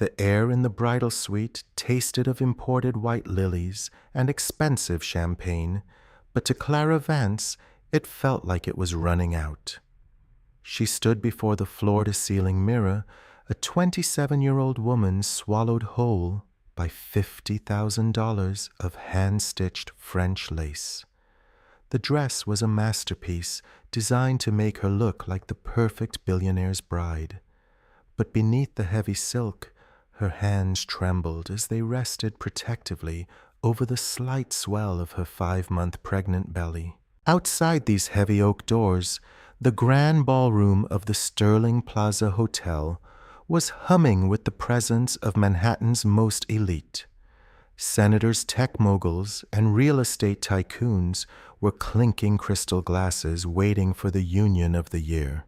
The air in the bridal suite tasted of imported white lilies and expensive champagne, but to Clara Vance it felt like it was running out. She stood before the floor-to-ceiling mirror, a 27-year-old woman swallowed whole by $50,000 of hand-stitched French lace. The dress was a masterpiece designed to make her look like the perfect billionaire's bride. But beneath the heavy silk, her hands trembled as they rested protectively over the slight swell of her 5-month pregnant belly. Outside these heavy oak doors, the grand ballroom of the Sterling Plaza Hotel was humming with the presence of Manhattan's most elite. Senators, tech moguls, and real estate tycoons were clinking crystal glasses waiting for the union of the year.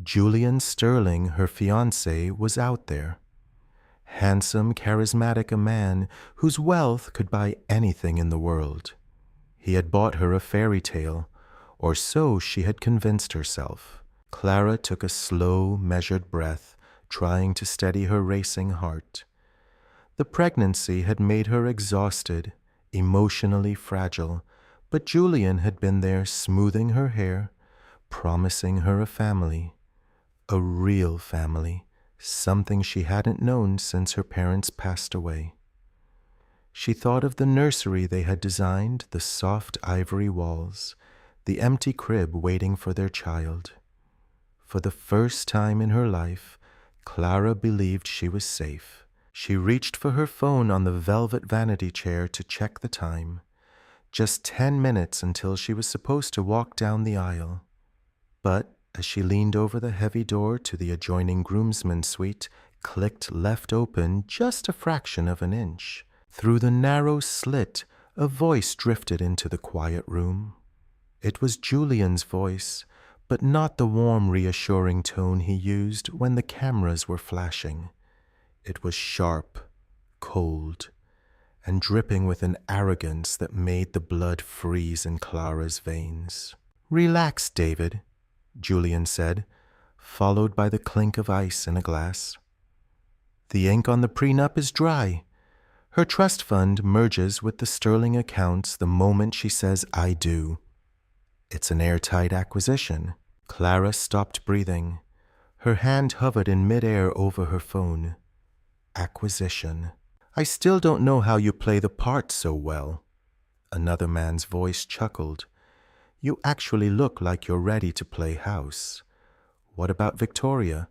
Julian Sterling, her fiancé, was out there. Handsome, charismatic a man whose wealth could buy anything in the world. He had bought her a fairy tale, or so she had convinced herself. Clara took a slow, measured breath, trying to steady her racing heart. The pregnancy had made her exhausted, emotionally fragile, but Julian had been there smoothing her hair, promising her a family. A real family, something she hadn't known since her parents passed away. She thought of the nursery they had designed, the soft ivory walls, the empty crib waiting for their child. For the first time in her life, Clara believed she was safe. She reached for her phone on the velvet vanity chair to check the time. Just 10 minutes until she was supposed to walk down the aisle. But as she leaned over the heavy door to the adjoining groomsmen's suite, clicked left open just a fraction of an inch. Through the narrow slit, a voice drifted into the quiet room. It was Julian's voice, but not the warm, reassuring tone he used when the cameras were flashing. It was sharp, cold, and dripping with an arrogance that made the blood freeze in Clara's veins. "Relax, David," Julian said, followed by the clink of ice in a glass. "The ink on the prenup is dry. Her trust fund merges with the Sterling accounts the moment she says, 'I do.' It's an airtight acquisition." Clara stopped breathing. Her hand hovered in midair over her phone. Acquisition. "I still don't know how you play the part so well." Another man's voice chuckled. "You actually look like you're ready to play house. What about Victoria?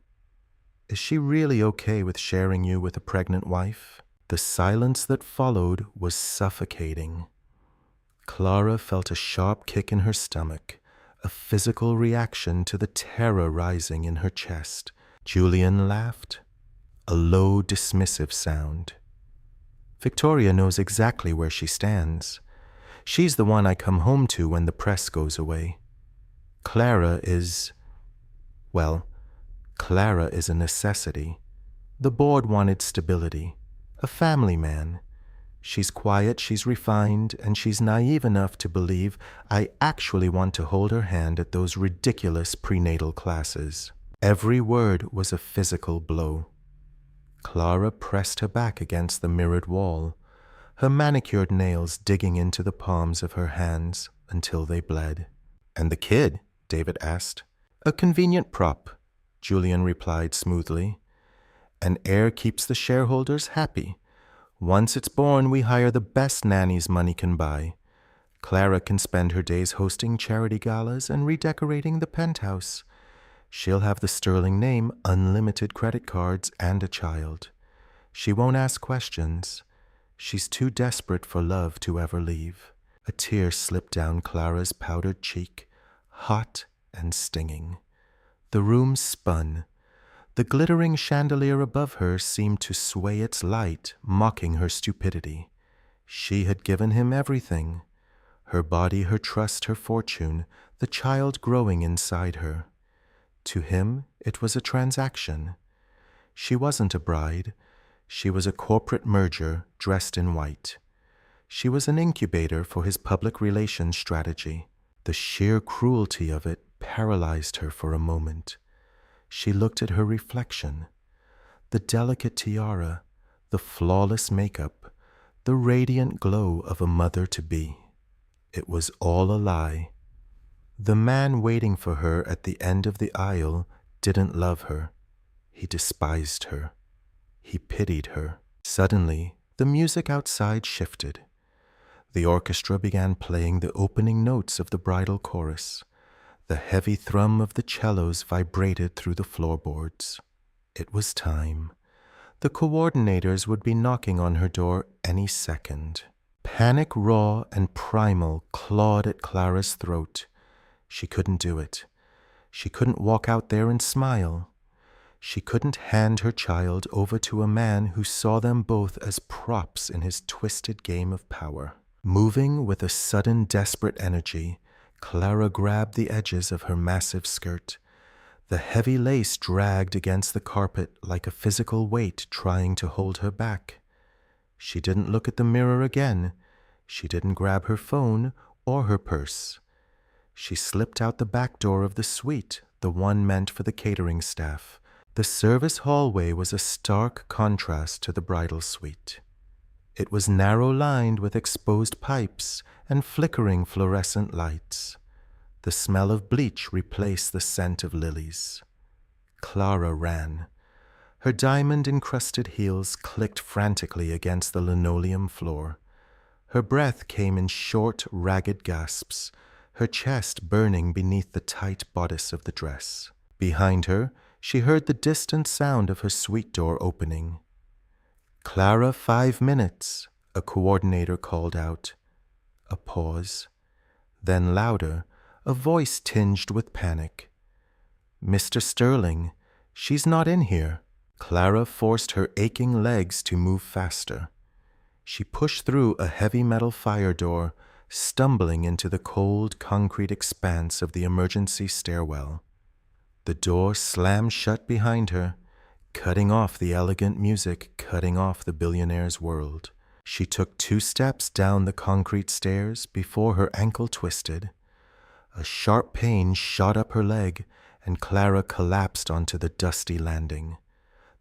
Is she really okay with sharing you with a pregnant wife?" The silence that followed was suffocating. Clara felt a sharp kick in her stomach, a physical reaction to the terror rising in her chest. Julian laughed, a low, dismissive sound. "Victoria knows exactly where she stands. She's the one I come home to when the press goes away. Clara is a necessity. The board wanted stability, a family man. She's quiet, she's refined, and she's naive enough to believe I actually want to hold her hand at those ridiculous prenatal classes." Every word was a physical blow. Clara pressed her back against the mirrored wall, her manicured nails digging into the palms of her hands until they bled. "And the kid?" David asked. "A convenient prop," Julian replied smoothly. "An heir keeps the shareholders happy. Once it's born, we hire the best nannies money can buy. Clara can spend her days hosting charity galas and redecorating the penthouse. She'll have the Sterling name, unlimited credit cards, and a child. She won't ask questions. She's too desperate for love to ever leave." A tear slipped down Clara's powdered cheek, hot and stinging. The room spun. The glittering chandelier above her seemed to sway its light, mocking her stupidity. She had given him everything. Her body, her trust, her fortune, the child growing inside her. To him, it was a transaction. She wasn't a bride. She was a corporate merger dressed in white. She was an incubator for his public relations strategy. The sheer cruelty of it paralyzed her for a moment. She looked at her reflection. the delicate tiara, the flawless makeup, the radiant glow of a mother-to-be. It was all a lie. The man waiting for her at the end of the aisle didn't love her. He despised her. He pitied her. Suddenly, the music outside shifted. The orchestra began playing the opening notes of the bridal chorus. The heavy thrum of the cellos vibrated through the floorboards. It was time. The coordinators would be knocking on her door any second. Panic raw and primal clawed at Clara's throat. She couldn't do it. She couldn't walk out there and smile. She couldn't hand her child over to a man who saw them both as props in his twisted game of power. Moving with a sudden desperate energy, Clara grabbed the edges of her massive skirt. The heavy lace dragged against the carpet like a physical weight trying to hold her back. She didn't look at the mirror again. She didn't grab her phone or her purse. She slipped out the back door of the suite, the one meant for the catering staff. The service hallway was a stark contrast to the bridal suite. It was narrow-lined with exposed pipes and flickering fluorescent lights. The smell of bleach replaced the scent of lilies. Clara ran. Her diamond-encrusted heels clicked frantically against the linoleum floor. Her breath came in short, ragged gasps, her chest burning beneath the tight bodice of the dress. Behind her, she heard the distant sound of her suite door opening. "Clara, 5 minutes," a coordinator called out. A pause. Then louder, a voice tinged with panic. "Mr. Sterling, she's not in here." Clara forced her aching legs to move faster. She pushed through a heavy metal fire door, stumbling into the cold concrete expanse of the emergency stairwell. The door slammed shut behind her, cutting off the elegant music, cutting off the billionaire's world. She took 2 steps down the concrete stairs before her ankle twisted. A sharp pain shot up her leg, and Clara collapsed onto the dusty landing.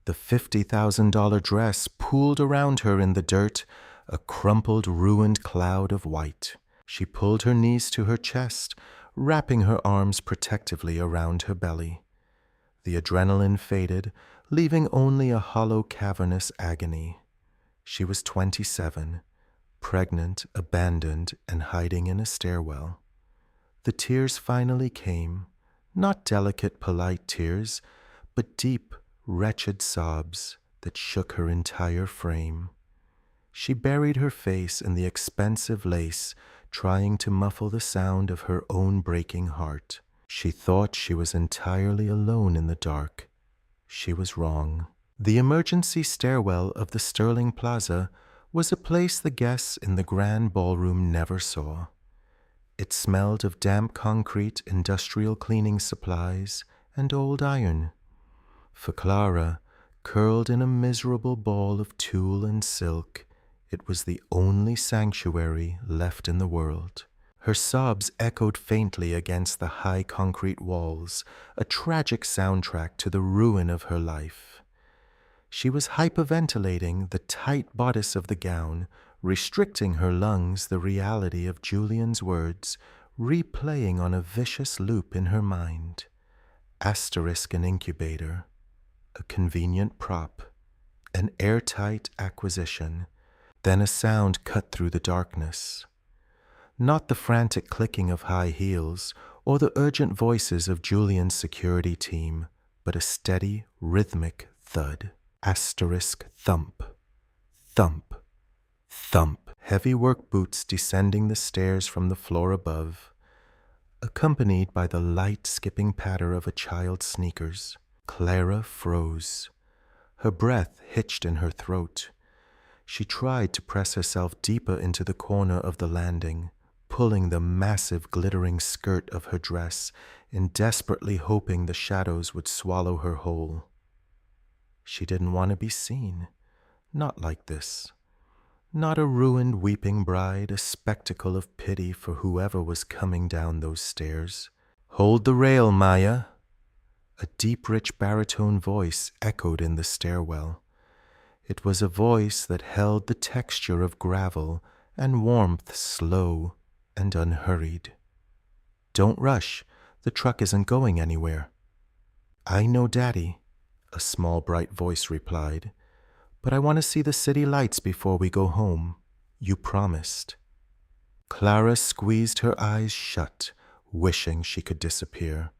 The $50,000 dress pooled around her in the dirt, a crumpled, ruined cloud of white. She pulled her knees to her chest, wrapping her arms protectively around her belly. The adrenaline faded, leaving only a hollow, cavernous agony. She was 27, pregnant, abandoned, and hiding in a stairwell. The tears finally came, not delicate, polite tears, but deep, wretched sobs that shook her entire frame. She buried her face in the expensive lace, trying to muffle the sound of her own breaking heart. She thought she was entirely alone in the dark. She was wrong. The emergency stairwell of the Sterling Plaza was a place the guests in the grand ballroom never saw. It smelled of damp concrete, industrial cleaning supplies, and old iron. For Clara, curled in a miserable ball of tulle and silk, it was the only sanctuary left in the world. Her sobs echoed faintly against the high concrete walls, a tragic soundtrack to the ruin of her life. She was hyperventilating the tight bodice of the gown, restricting her lungs the reality of Julian's words, replaying on a vicious loop in her mind. Asterisk an incubator, a convenient prop, an airtight acquisition. Then a sound cut through the darkness. Not the frantic clicking of high heels or the urgent voices of Julian's security team, but a steady, rhythmic thud. Asterisk thump, thump, thump. Heavy work boots descending the stairs from the floor above, accompanied by the light skipping patter of a child's sneakers. Clara froze. Her breath hitched in her throat. She tried to press herself deeper into the corner of the landing, pulling the massive glittering skirt of her dress and desperately hoping the shadows would swallow her whole. She didn't want to be seen. Not like this. Not a ruined weeping bride, a spectacle of pity for whoever was coming down those stairs. "Hold the rail, Maya." A deep, rich baritone voice echoed in the stairwell. It was a voice that held the texture of gravel and warmth slow and unhurried. "Don't rush. The truck isn't going anywhere." "I know, Daddy," a small, bright voice replied, "but I want to see the city lights before we go home. You promised." Clara squeezed her eyes shut, wishing she could disappear.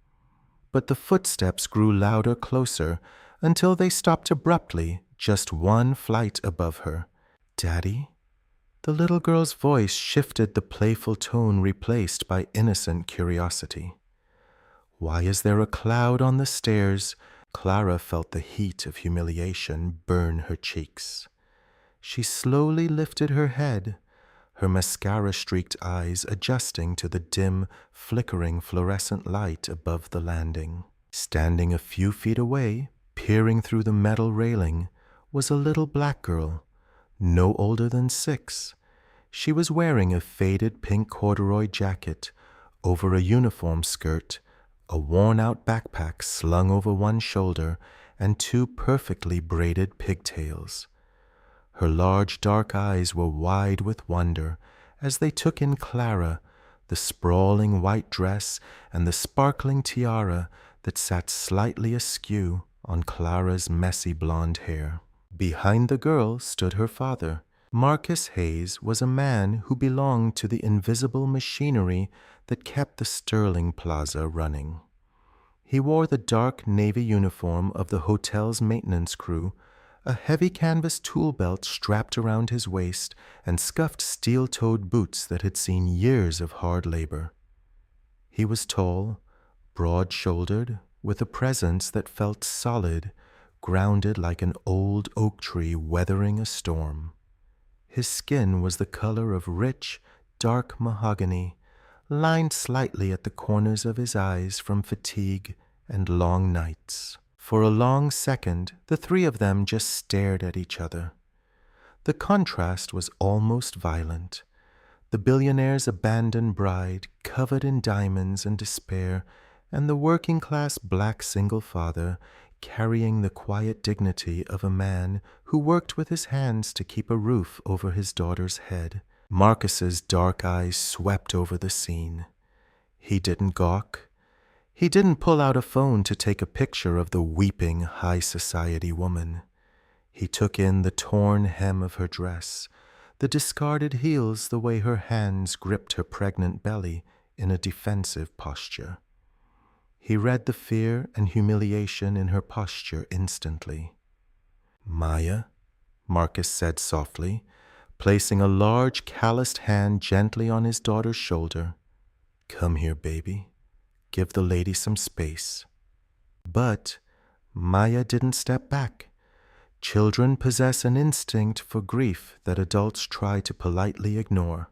But the footsteps grew louder, closer, until they stopped abruptly, just one flight above her. "Daddy?" The little girl's voice shifted, the playful tone replaced by innocent curiosity. "Why is there a cloud on the stairs?" Clara felt the heat of humiliation burn her cheeks. She slowly lifted her head, her mascara-streaked eyes adjusting to the dim, flickering fluorescent light above the landing. Standing a few feet away, peering through the metal railing, was a little black girl, no older than 6. She was wearing a faded pink corduroy jacket over a uniform skirt, a worn-out backpack slung over one shoulder, and 2 perfectly braided pigtails. Her large dark eyes were wide with wonder as they took in Clara, the sprawling white dress and the sparkling tiara that sat slightly askew on Clara's messy blonde hair. Behind the girl stood her father. Marcus Hayes was a man who belonged to the invisible machinery that kept the Sterling Plaza running. He wore the dark navy uniform of the hotel's maintenance crew, a heavy canvas tool belt strapped around his waist, and scuffed steel-toed boots that had seen years of hard labor. He was tall, broad-shouldered, with a presence that felt solid, grounded like an old oak tree weathering a storm. His skin was the color of rich, dark mahogany, lined slightly at the corners of his eyes from fatigue and long nights. For a long second, the 3 of them just stared at each other. The contrast was almost violent. The billionaire's abandoned bride, covered in diamonds and despair, and the working-class black single father, carrying the quiet dignity of a man who worked with his hands to keep a roof over his daughter's head. Marcus's dark eyes swept over the scene. He didn't gawk. He didn't pull out a phone to take a picture of the weeping high society woman. He took in the torn hem of her dress, the discarded heels, the way her hands gripped her pregnant belly in a defensive posture. He read the fear and humiliation in her posture instantly. "Maya," Marcus said softly, placing a large calloused hand gently on his daughter's shoulder. "Come here, baby. Give the lady some space." But Maya didn't step back. Children possess an instinct for grief that adults try to politely ignore.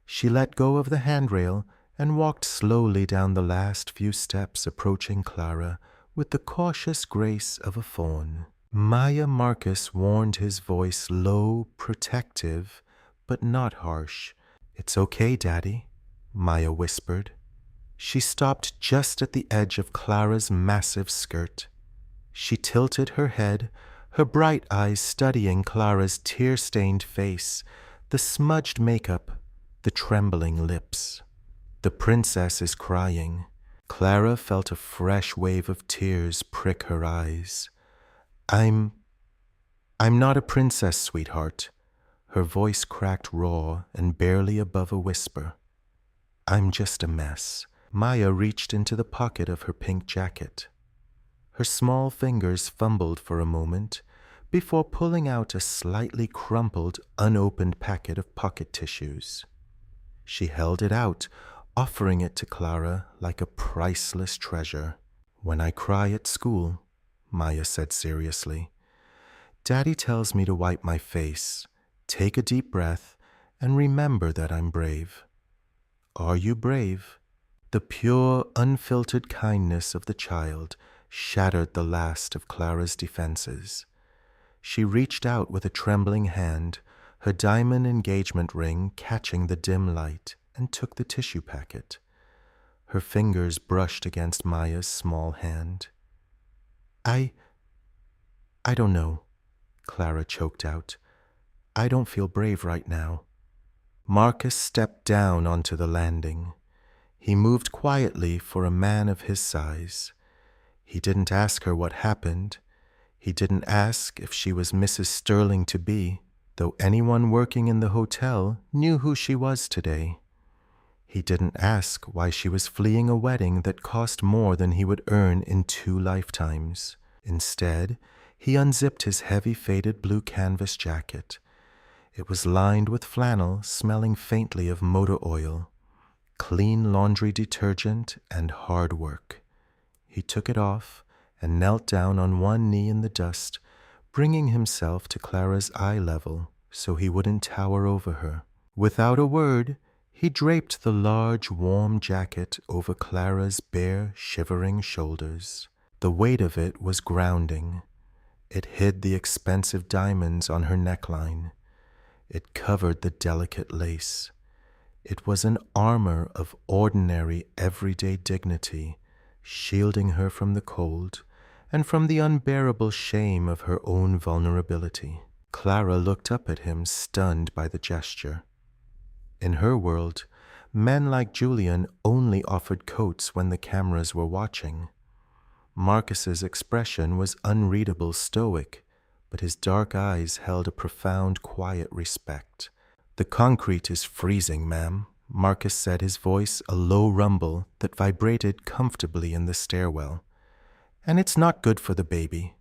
She let go of the handrail and walked slowly down the last few steps, approaching Clara with the cautious grace of a fawn. "Maya," Marcus warned, his voice low, protective, but not harsh. "It's okay, Daddy," Maya whispered. She stopped just at the edge of Clara's massive skirt. She tilted her head, her bright eyes studying Clara's tear-stained face, the smudged makeup, the trembling lips. "The princess is crying." Clara felt a fresh wave of tears prick her eyes. I'm not a princess, sweetheart." Her voice cracked raw and barely above a whisper. "I'm just a mess." Maya reached into the pocket of her pink jacket. Her small fingers fumbled for a moment before pulling out a slightly crumpled, unopened packet of pocket tissues. She held it out, offering it to Clara like a priceless treasure. "When I cry at school," Maya said seriously, "Daddy tells me to wipe my face, take a deep breath, and remember that I'm brave." "Are you brave?" The pure, unfiltered kindness of the child shattered the last of Clara's defenses. She reached out with a trembling hand, her diamond engagement ring catching the dim light, and took the tissue packet. Her fingers brushed against Maya's small hand. I don't know, Clara choked out. I don't feel brave right now. Marcus stepped down onto the landing. He moved quietly for a man of his size. He didn't ask her what happened. He didn't ask if she was Mrs. Sterling to be, though anyone working in the hotel knew who she was today. He didn't ask why she was fleeing a wedding that cost more than he would earn in 2 lifetimes. Instead, he unzipped his heavy faded blue canvas jacket. It was lined with flannel smelling faintly of motor oil, clean laundry detergent, and hard work. He took it off and knelt down on one knee in the dust, bringing himself to Clara's eye level so he wouldn't tower over her. Without a word, he draped the large, warm jacket over Clara's bare, shivering shoulders. The weight of it was grounding. It hid the expensive diamonds on her neckline. It covered the delicate lace. It was an armor of ordinary, everyday dignity, shielding her from the cold and from the unbearable shame of her own vulnerability. Clara looked up at him, stunned by the gesture. In her world, men like Julian only offered coats when the cameras were watching. Marcus's expression was unreadable stoic, but his dark eyes held a profound, quiet respect. "The concrete is freezing, ma'am," Marcus said, his voice a low rumble that vibrated comfortably in the stairwell. "And it's not good for the baby.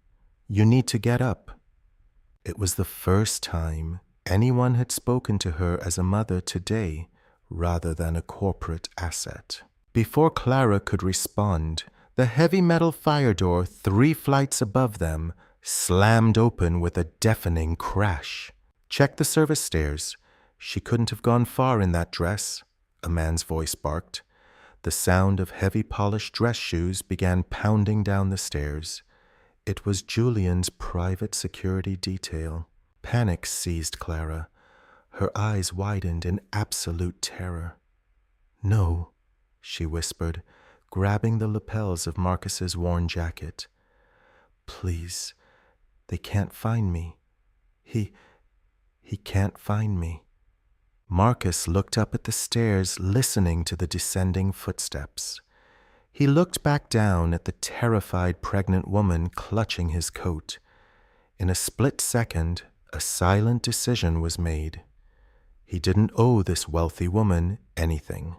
You need to get up." It was the first time anyone had spoken to her as a mother today rather than a corporate asset. Before Clara could respond, the heavy metal fire door 3 flights above them slammed open with a deafening crash. "Check the service stairs. She couldn't have gone far in that dress," a man's voice barked. The sound of heavy polished dress shoes began pounding down the stairs. It was Julian's private security detail. Panic seized Clara. Her eyes widened in absolute terror. "No," she whispered, grabbing the lapels of Marcus's worn jacket. "Please, they can't find me. He can't find me." Marcus looked up at the stairs, listening to the descending footsteps. He looked back down at the terrified pregnant woman clutching his coat. In a split second, a silent decision was made. He didn't owe this wealthy woman anything.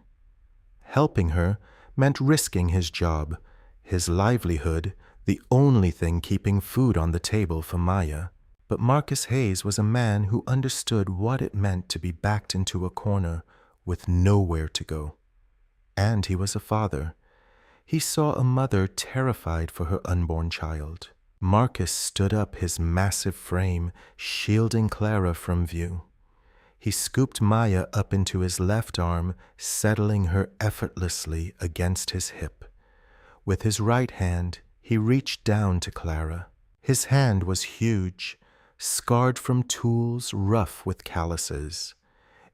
Helping her meant risking his job, his livelihood, the only thing keeping food on the table for Maya. But Marcus Hayes was a man who understood what it meant to be backed into a corner with nowhere to go. And he was a father. He saw a mother terrified for her unborn child. Marcus stood up, his massive frame shielding Clara from view. He scooped Maya up into his left arm, settling her effortlessly against his hip. With his right hand, he reached down to Clara. His hand was huge, scarred from tools, rough with calluses.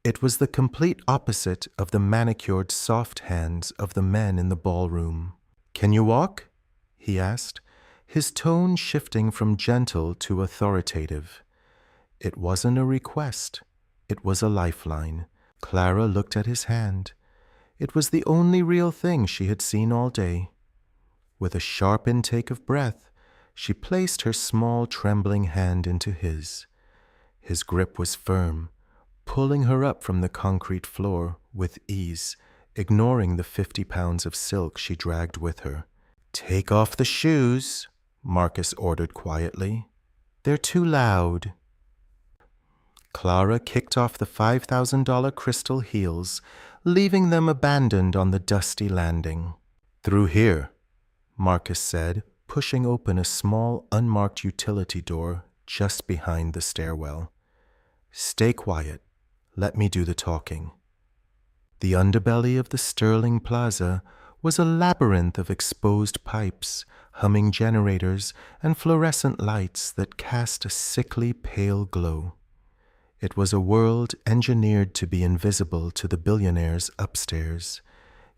It was the complete opposite of the manicured soft hands of the men in the ballroom. "Can you walk?" he asked, his tone shifting from gentle to authoritative. It wasn't a request. It was a lifeline. Clara looked at his hand. It was the only real thing she had seen all day. With a sharp intake of breath, she placed her small, trembling hand into his. His grip was firm, pulling her up from the concrete floor with ease, ignoring the 50 pounds of silk she dragged with her. "Take off the shoes," Marcus ordered quietly. "They're too loud." Clara kicked off the $5,000 crystal heels, leaving them abandoned on the dusty landing. "Through here," Marcus said, pushing open a small, unmarked utility door just behind the stairwell. "Stay quiet. Let me do the talking." The underbelly of the Sterling Plaza was a labyrinth of exposed pipes, humming generators, and fluorescent lights that cast a sickly pale glow. It was a world engineered to be invisible to the billionaires upstairs,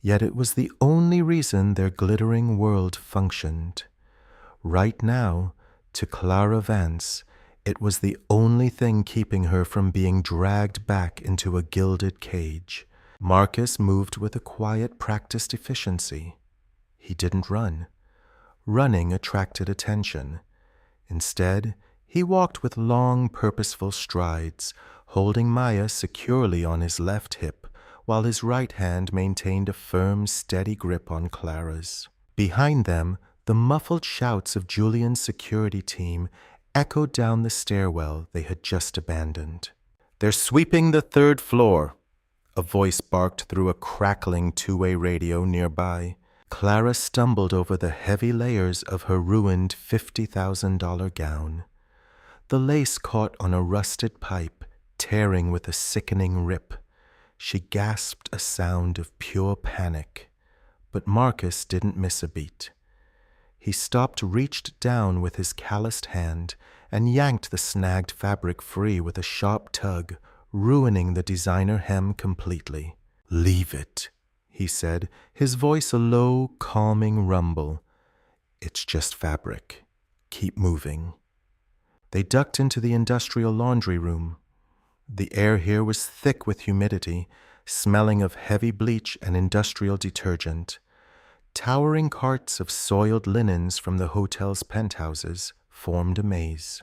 Yet it was the only reason their glittering world functioned. Right now, to Clara Vance, it was the only thing keeping her from being dragged back into a gilded cage. Marcus moved with a quiet, practiced efficiency. He didn't run. Running attracted attention. Instead, he walked with long, purposeful strides, holding Maya securely on his left hip, while his right hand maintained a firm, steady grip on Clara's. Behind them, the muffled shouts of Julian's security team echoed down the stairwell they had just abandoned. "They're sweeping the 3rd floor," a voice barked through a crackling two-way radio nearby. Clara stumbled over the heavy layers of her ruined $50,000 gown. The lace caught on a rusted pipe, tearing with a sickening rip. She gasped a sound of pure panic. But Marcus didn't miss a beat. He stopped, reached down with his calloused hand, and yanked the snagged fabric free with a sharp tug, ruining the designer hem completely. "Leave it," he said, his voice a low, calming rumble. "It's just fabric. Keep moving." They ducked into the industrial laundry room. The air here was thick with humidity, smelling of heavy bleach and industrial detergent. Towering carts of soiled linens from the hotel's penthouses formed a maze.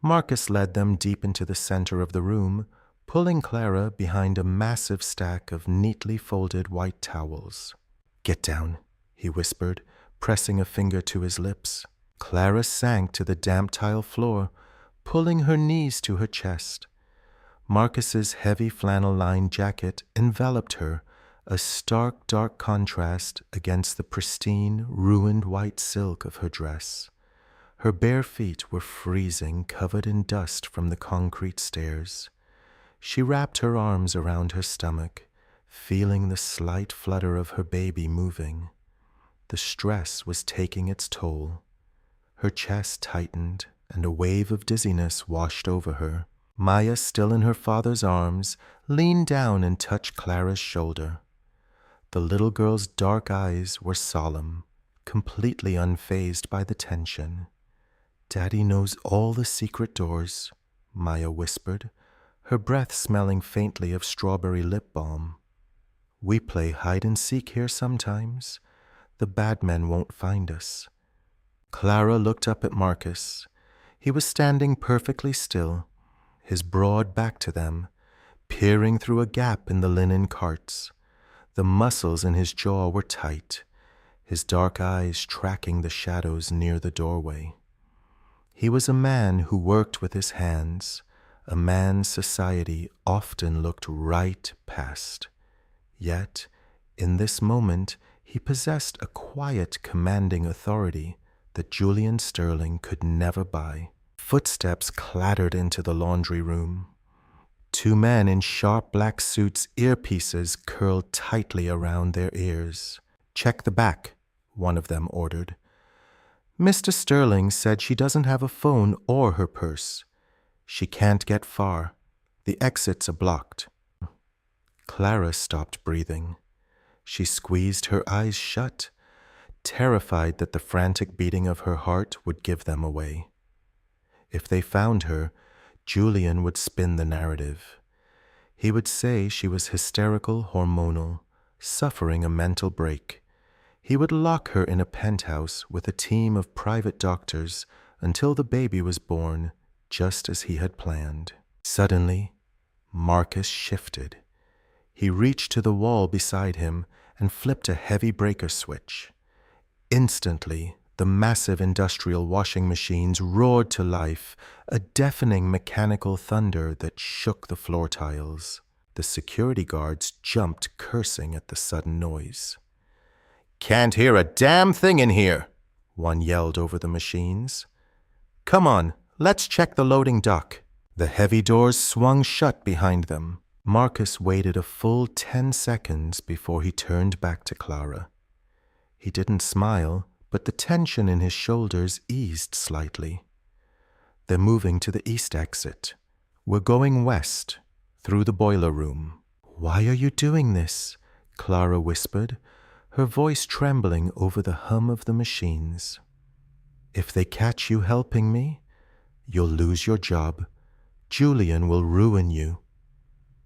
Marcus led them deep into the center of the room, pulling Clara behind a massive stack of neatly folded white towels. "Get down," he whispered, pressing a finger to his lips. Clara sank to the damp tile floor, pulling her knees to her chest. Marcus's heavy flannel-lined jacket enveloped her, a stark, dark contrast against the pristine, ruined white silk of her dress. Her bare feet were freezing, covered in dust from the concrete stairs. She wrapped her arms around her stomach, feeling the slight flutter of her baby moving. The stress was taking its toll. Her chest tightened, and a wave of dizziness washed over her. Maya, still in her father's arms, leaned down and touched Clara's shoulder. The little girl's dark eyes were solemn, completely unfazed by the tension. "Daddy knows all the secret doors," Maya whispered, her breath smelling faintly of strawberry lip balm. "We play hide-and-seek here sometimes. The bad men won't find us." Clara looked up at Marcus. He was standing perfectly still, his broad back to them, peering through a gap in the linen carts. The muscles in his jaw were tight, his dark eyes tracking the shadows near the doorway. He was a man who worked with his hands, a man society often looked right past. Yet, in this moment, he possessed a quiet, commanding authority that Julian Sterling could never buy. Footsteps clattered into the laundry room. 2 men in sharp black suits, earpieces curled tightly around their ears. "Check the back," one of them ordered. "Mr. Sterling said she doesn't have a phone or her purse. She can't get far. The exits are blocked." Clara stopped breathing. She squeezed her eyes shut, terrified that the frantic beating of her heart would give them away. If they found her, Julian would spin the narrative. He would say she was hysterical, hormonal, suffering a mental break. He would lock her in a penthouse with a team of private doctors until the baby was born, just as he had planned. Suddenly, Marcus shifted. He reached to the wall beside him and flipped a heavy breaker switch. Instantly, the massive industrial washing machines roared to life, a deafening mechanical thunder that shook the floor tiles. The security guards jumped, cursing at the sudden noise. "Can't hear a damn thing in here," one yelled over the machines. "Come on, let's check the loading dock." The heavy doors swung shut behind them. Marcus waited a full 10 seconds before he turned back to Clara. He didn't smile, but the tension in his shoulders eased slightly. "They're moving to the east exit. We're going west, through the boiler room." "Why are you doing this?" Clara whispered, her voice trembling over the hum of the machines. "If they catch you helping me, you'll lose your job. Julian will ruin you."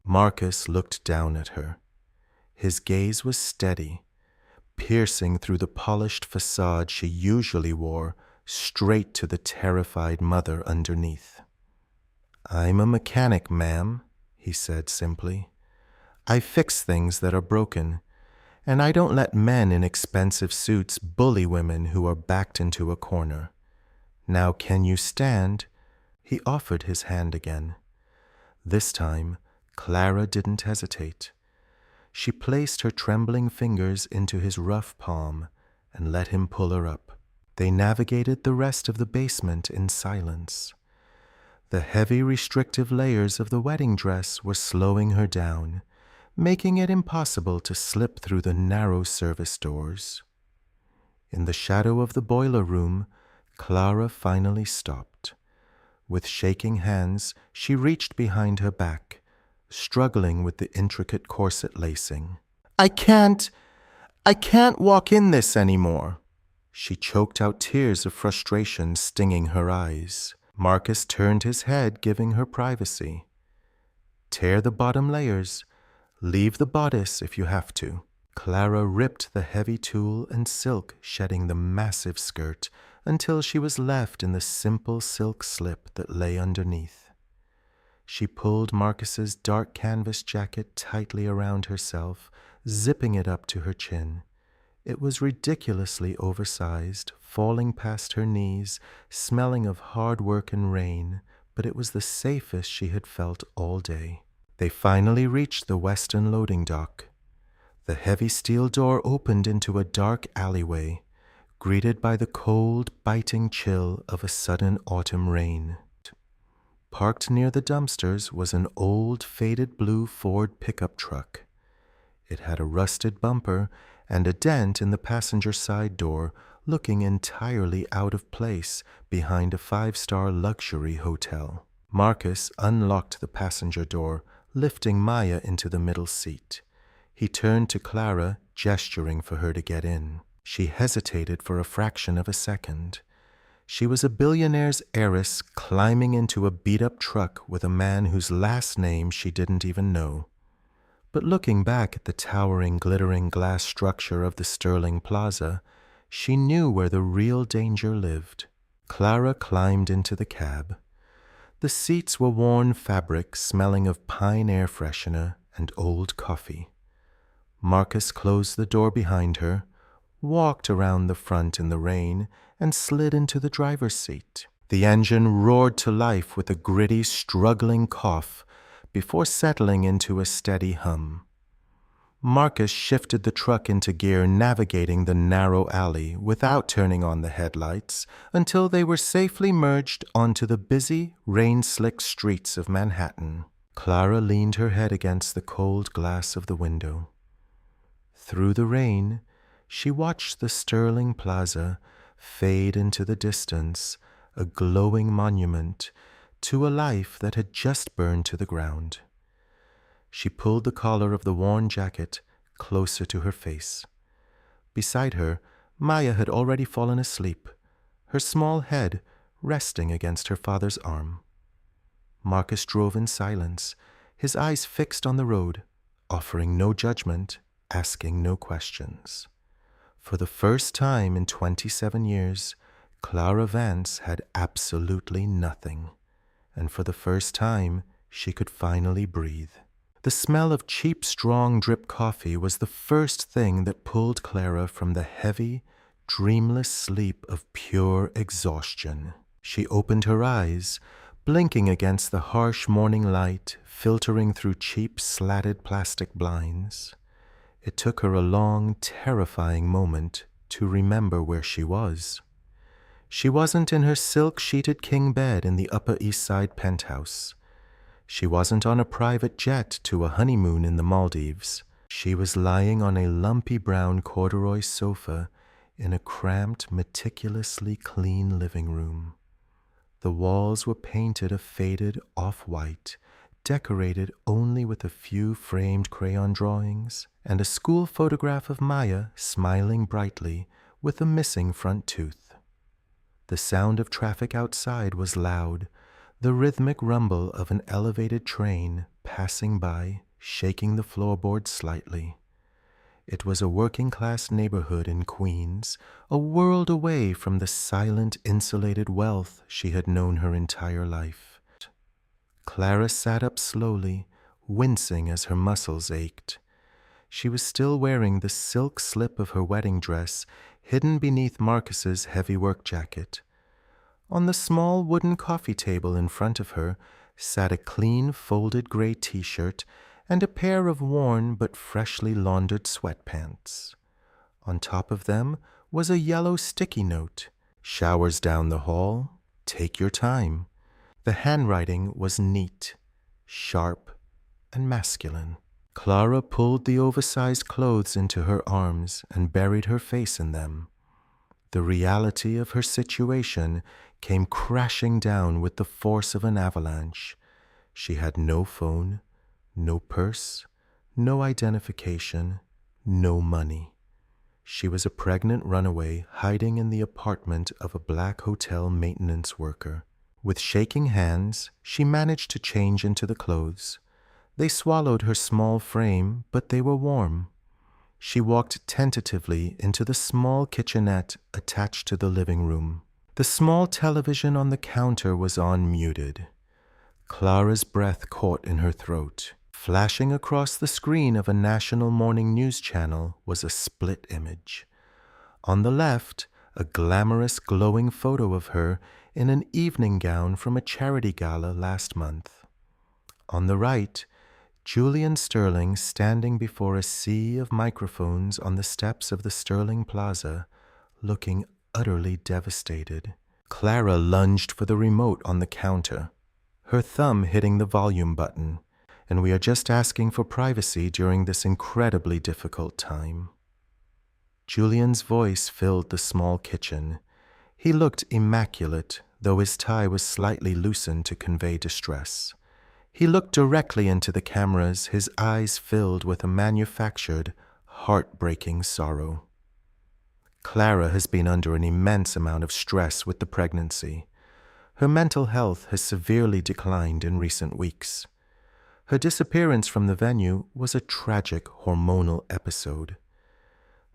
Marcus looked down at her. His gaze was steady, piercing through the polished facade she usually wore, straight to the terrified mother underneath. "I'm a mechanic, ma'am," he said simply. "I fix things that are broken, and I don't let men in expensive suits bully women who are backed into a corner. Now can you stand?" He offered his hand again. This time, Clara didn't hesitate. She placed her trembling fingers into his rough palm and let him pull her up. They navigated the rest of the basement in silence. The heavy restrictive layers of the wedding dress were slowing her down, making it impossible to slip through the narrow service doors. In the shadow of the boiler room, Clara finally stopped. With shaking hands, she reached behind her back, struggling with the intricate corset lacing. I can't walk in this anymore." She choked out tears of frustration stinging her eyes. Marcus turned his head, giving her privacy. "Tear the bottom layers. Leave the bodice if you have to." Clara ripped the heavy tulle and silk, shedding the massive skirt until she was left in the simple silk slip that lay underneath. She pulled Marcus's dark canvas jacket tightly around herself, zipping it up to her chin. It was ridiculously oversized, falling past her knees, smelling of hard work and rain, but it was the safest she had felt all day. They finally reached the western loading dock. The heavy steel door opened into a dark alleyway, greeted by the cold, biting chill of a sudden autumn rain. Parked near the dumpsters was an old, faded blue Ford pickup truck. It had a rusted bumper and a dent in the passenger side door, looking entirely out of place behind a 5-star luxury hotel. Marcus unlocked the passenger door, lifting Maya into the middle seat. He turned to Clara, gesturing for her to get in. She hesitated for a fraction of a second. She was a billionaire's heiress climbing into a beat-up truck with a man whose last name she didn't even know. But looking back at the towering, glittering glass structure of the Sterling Plaza, she knew where the real danger lived. Clara climbed into the cab. The seats were worn fabric smelling of pine air freshener and old coffee. Marcus closed the door behind her, walked around the front in the rain, and slid into the driver's seat. The engine roared to life with a gritty, struggling cough before settling into a steady hum. Marcus shifted the truck into gear, navigating the narrow alley without turning on the headlights until they were safely merged onto the busy, rain-slicked streets of Manhattan. Clara leaned her head against the cold glass of the window. Through the rain, she watched the Sterling Plaza fade into the distance, a glowing monument to a life that had just burned to the ground. She pulled the collar of the worn jacket closer to her face. Beside her, Maya had already fallen asleep, her small head resting against her father's arm. Marcus drove in silence, his eyes fixed on the road, offering no judgment, asking no questions. For the first time in 27 years, Clara Vance had absolutely nothing, and for the first time, she could finally breathe. The smell of cheap, strong drip coffee was the first thing that pulled Clara from the heavy, dreamless sleep of pure exhaustion. She opened her eyes, blinking against the harsh morning light filtering through cheap, slatted plastic blinds. It took her a long, terrifying moment to remember where she was. She wasn't in her silk-sheeted king bed in the Upper East Side penthouse. She wasn't on a private jet to a honeymoon in the Maldives. She was lying on a lumpy brown corduroy sofa in a cramped, meticulously clean living room. The walls were painted a faded off-white, decorated only with a few framed crayon drawings and a school photograph of Maya smiling brightly with a missing front tooth. The sound of traffic outside was loud, the rhythmic rumble of an elevated train passing by, shaking the floorboards slightly. It was a working-class neighborhood in Queens, a world away from the silent, insulated wealth she had known her entire life. Clara sat up slowly, wincing as her muscles ached. She was still wearing the silk slip of her wedding dress, hidden beneath Marcus's heavy work jacket. On the small wooden coffee table in front of her sat a clean, folded gray t-shirt and a pair of worn but freshly laundered sweatpants. On top of them was a yellow sticky note. Showers down the hall. Take your time. The handwriting was neat, sharp, and masculine. Clara pulled the oversized clothes into her arms and buried her face in them. The reality of her situation came crashing down with the force of an avalanche. She had no phone, no purse, no identification, no money. She was a pregnant runaway hiding in the apartment of a black hotel maintenance worker. With shaking hands, she managed to change into the clothes. They swallowed her small frame, but they were warm. She walked tentatively into the small kitchenette attached to the living room. The small television on the counter was on muted. Clara's breath caught in her throat. Flashing across the screen of a national morning news channel was a split image. On the left, a glamorous, glowing photo of her in an evening gown from a charity gala last month. On the right, Julian Sterling standing before a sea of microphones on the steps of the Sterling Plaza, looking utterly devastated. Clara lunged for the remote on the counter, her thumb hitting the volume button, and we are just asking for privacy during this incredibly difficult time. Julian's voice filled the small kitchen. He looked immaculate, though his tie was slightly loosened to convey distress. He looked directly into the cameras, his eyes filled with a manufactured, heartbreaking sorrow. Clara has been under an immense amount of stress with the pregnancy. Her mental health has severely declined in recent weeks. Her disappearance from the venue was a tragic hormonal episode.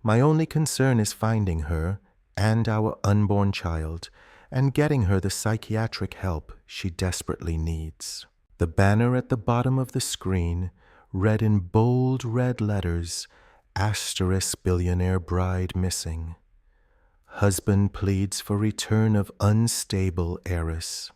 My only concern is finding her and our unborn child and getting her the psychiatric help she desperately needs. The banner at the bottom of the screen read in bold red letters, * billionaire bride missing. Husband pleads for return of unstable heiress.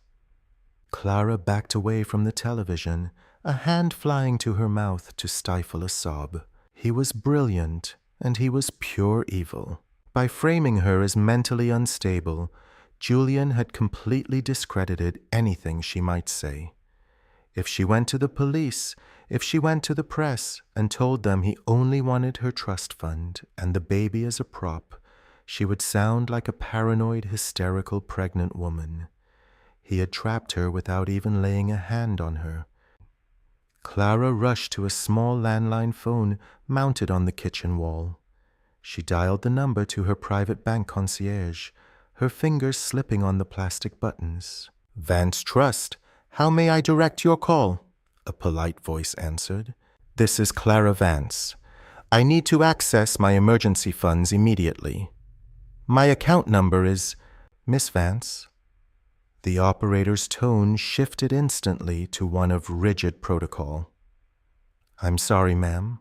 Clara backed away from the television, a hand flying to her mouth to stifle a sob. He was brilliant, and he was pure evil. By framing her as mentally unstable, Julian had completely discredited anything she might say. If she went to the police, if she went to the press and told them he only wanted her trust fund and the baby as a prop, she would sound like a paranoid, hysterical pregnant woman. He had trapped her without even laying a hand on her. Clara rushed to a small landline phone mounted on the kitchen wall. She dialed the number to her private bank concierge, her fingers slipping on the plastic buttons. "Vance Trust. How may I direct your call?" a polite voice answered. "This is Clara Vance. I need to access my emergency funds immediately. My account number is Miss Vance." The operator's tone shifted instantly to one of rigid protocol. "I'm sorry, ma'am.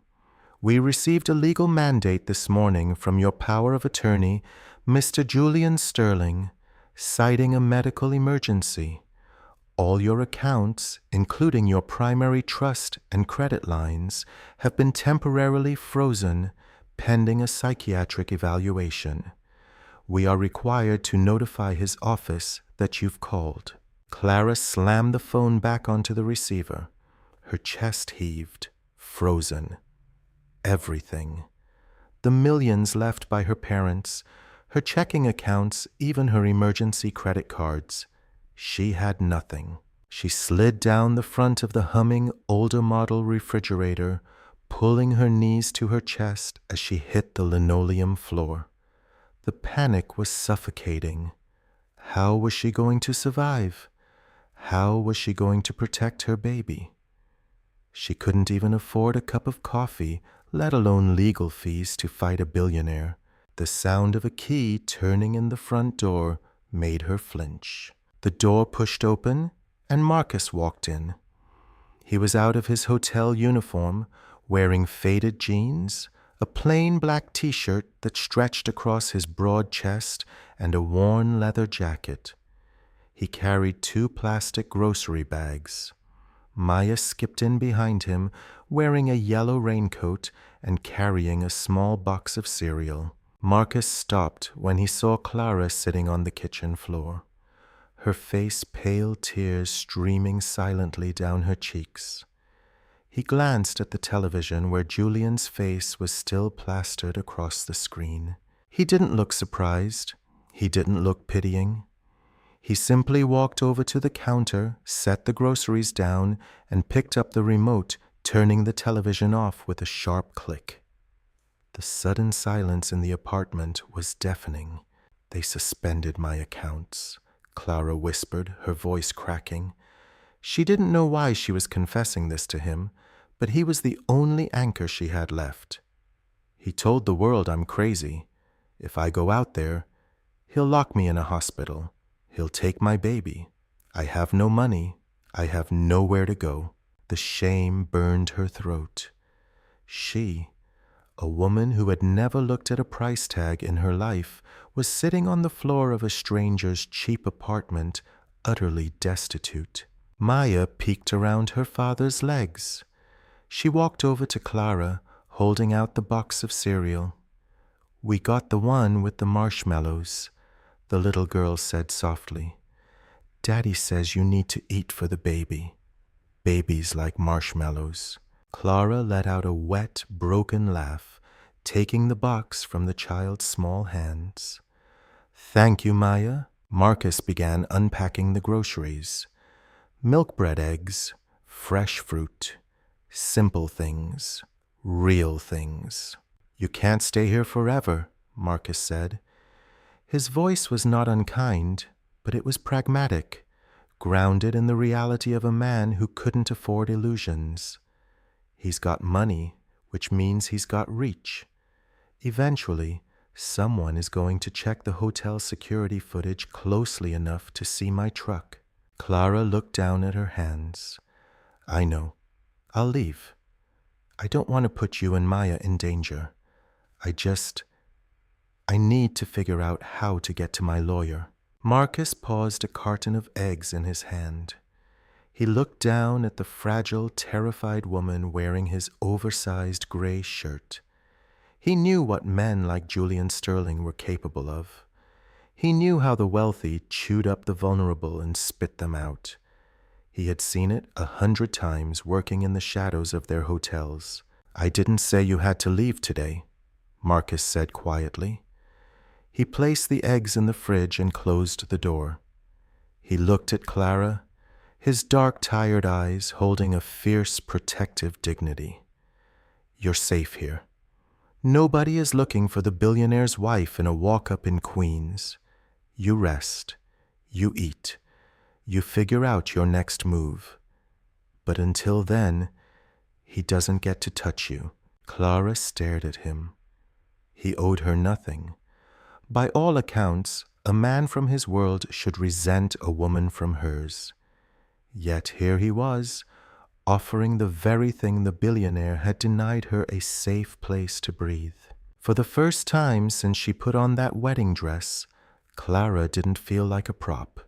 We received a legal mandate this morning from your power of attorney, Mr. Julian Sterling, citing a medical emergency. All your accounts, including your primary trust and credit lines, have been temporarily frozen pending a psychiatric evaluation. We are required to notify his office that you've called." Clara slammed the phone back onto the receiver. Her chest heaved. Frozen. Everything. The millions left by her parents, her checking accounts, even her emergency credit cards. She had nothing. She slid down the front of the humming older model refrigerator, pulling her knees to her chest as she hit the linoleum floor. The panic was suffocating. How was she going to survive? How was she going to protect her baby? She couldn't even afford a cup of coffee, let alone legal fees to fight a billionaire. The sound of a key turning in the front door made her flinch. The door pushed open, and Marcus walked in. He was out of his hotel uniform, wearing faded jeans, a plain black t-shirt that stretched across his broad chest, and a worn leather jacket. He carried 2 plastic grocery bags. Maya skipped in behind him, wearing a yellow raincoat and carrying a small box of cereal. Marcus stopped when he saw Clara sitting on the kitchen floor, her face pale tears streaming silently down her cheeks. He glanced at the television where Julian's face was still plastered across the screen. He didn't look surprised. He didn't look pitying. He simply walked over to the counter, set the groceries down, and picked up the remote, turning the television off with a sharp click. The sudden silence in the apartment was deafening. "They suspended my accounts," Clara whispered, her voice cracking. She didn't know why she was confessing this to him, but he was the only anchor she had left. "He told the world I'm crazy. If I go out there, he'll lock me in a hospital. He'll take my baby. I have no money. I have nowhere to go." The shame burned her throat. She, a woman who had never looked at a price tag in her life, was sitting on the floor of a stranger's cheap apartment, utterly destitute. Maya peeked around her father's legs. She walked over to Clara, holding out the box of cereal. "We got the one with the marshmallows," the little girl said softly. "Daddy says you need to eat for the baby. Babies like marshmallows." Clara let out a wet, broken laugh, taking the box from the child's small hands. "Thank you, Maya." Marcus began unpacking the groceries. Milk bread eggs, fresh fruit, simple things, real things. "You can't stay here forever," Marcus said. His voice was not unkind, but it was pragmatic, grounded in the reality of a man who couldn't afford illusions. He's got money, which means he's got reach. Eventually, someone is going to check the hotel security footage closely enough to see my truck. Clara looked down at her hands. "I know. I'll leave. I don't want to put you and Maya in danger. I need to figure out how to get to my lawyer." Marcus paused a carton of eggs in his hand. He looked down at the fragile, terrified woman wearing his oversized gray shirt. He knew what men like Julian Sterling were capable of. He knew how the wealthy chewed up the vulnerable and spit them out. He had seen it 100 times working in the shadows of their hotels. "I didn't say you had to leave today," Marcus said quietly. He placed the eggs in the fridge and closed the door. He looked at Clara, his dark, tired eyes holding a fierce, protective dignity. "You're safe here. Nobody is looking for the billionaire's wife in a walk-up in Queens. You rest. You eat. You figure out your next move. But until then, he doesn't get to touch you." Clara stared at him. He owed her nothing. By all accounts, a man from his world should resent a woman from hers. Yet here he was, offering the very thing the billionaire had denied her a safe place to breathe. For the first time since she put on that wedding dress, Clara didn't feel like a prop.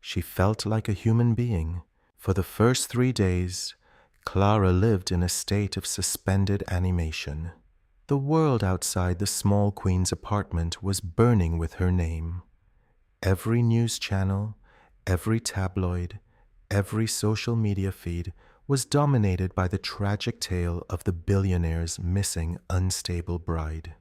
She felt like a human being. For the first 3 days, Clara lived in a state of suspended animation. The world outside the small queen's apartment was burning with her name. Every news channel, every tabloid, every social media feed was dominated by the tragic tale of the billionaire's missing, unstable bride.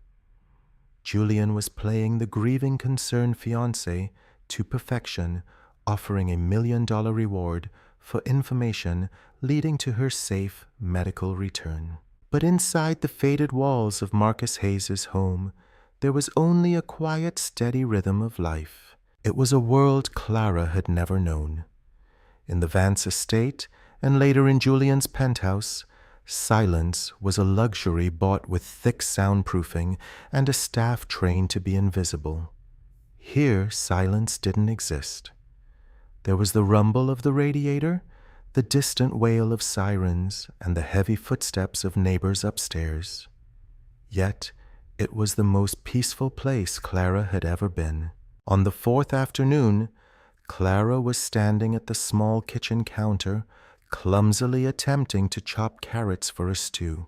Julian was playing the grieving, concerned fiancé to perfection, offering $1 million reward for information leading to her safe medical return. But inside the faded walls of Marcus Hayes's home, there was only a quiet, steady rhythm of life. It was a world Clara had never known. In the Vance estate, and later in Julian's penthouse, silence was a luxury bought with thick soundproofing and a staff trained to be invisible. Here, silence didn't exist. There was the rumble of the radiator, the distant wail of sirens, and the heavy footsteps of neighbors upstairs. Yet, it was the most peaceful place Clara had ever been. On the fourth afternoon, Clara was standing at the small kitchen counter, clumsily attempting to chop carrots for a stew.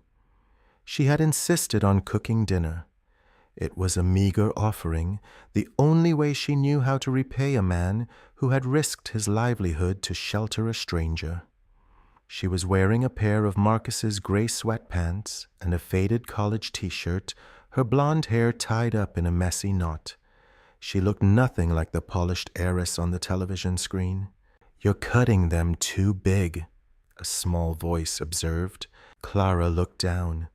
She had insisted on cooking dinner. It was a meager offering, the only way she knew how to repay a man who had risked his livelihood to shelter a stranger. She was wearing a pair of Marcus's gray sweatpants and a faded college t-shirt, her blonde hair tied up in a messy knot. She looked nothing like the polished heiress on the television screen. "You're cutting them too big," a small voice observed. Clara looked down.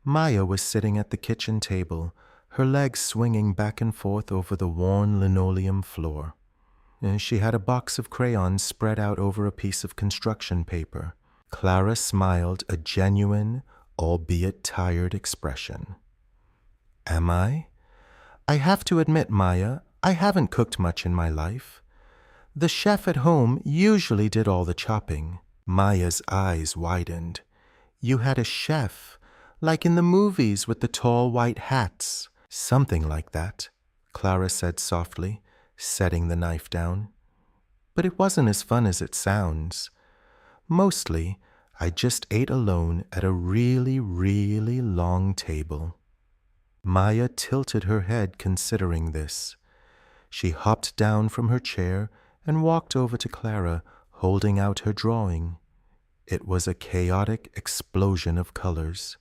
Maya was sitting at the kitchen table, her legs swinging back and forth over the worn linoleum floor. She had a box of crayons spread out over a piece of construction paper. Clara smiled a genuine, albeit tired expression. "Am I? I have to admit, Maya, I haven't cooked much in my life. The chef at home usually did all the chopping." Maya's eyes widened. "You had a chef, like in the movies with the tall white hats." "Something like that," Clara said softly, setting the knife down. "But it wasn't as fun as it sounds. Mostly, I just ate alone at a really, really long table." Maya tilted her head considering this. She hopped down from her chair and walked over to Clara, holding out her drawing. It was a chaotic explosion of colors.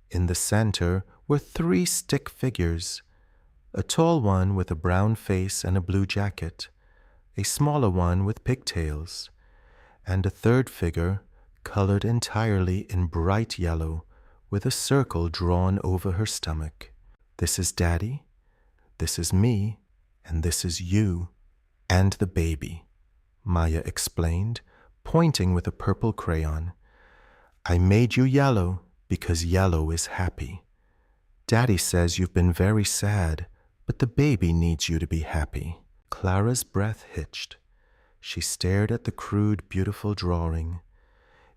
In the center were 3 stick figures, a tall one with a brown face and a blue jacket, a smaller one with pigtails, and a third figure colored entirely in bright yellow with a circle drawn over her stomach. "This is Daddy, this is me, and this is you, and the baby," Maya explained, pointing with a purple crayon. "I made you yellow because yellow is happy. Daddy says you've been very sad, but the baby needs you to be happy." Clara's breath hitched. She stared at the crude, beautiful drawing.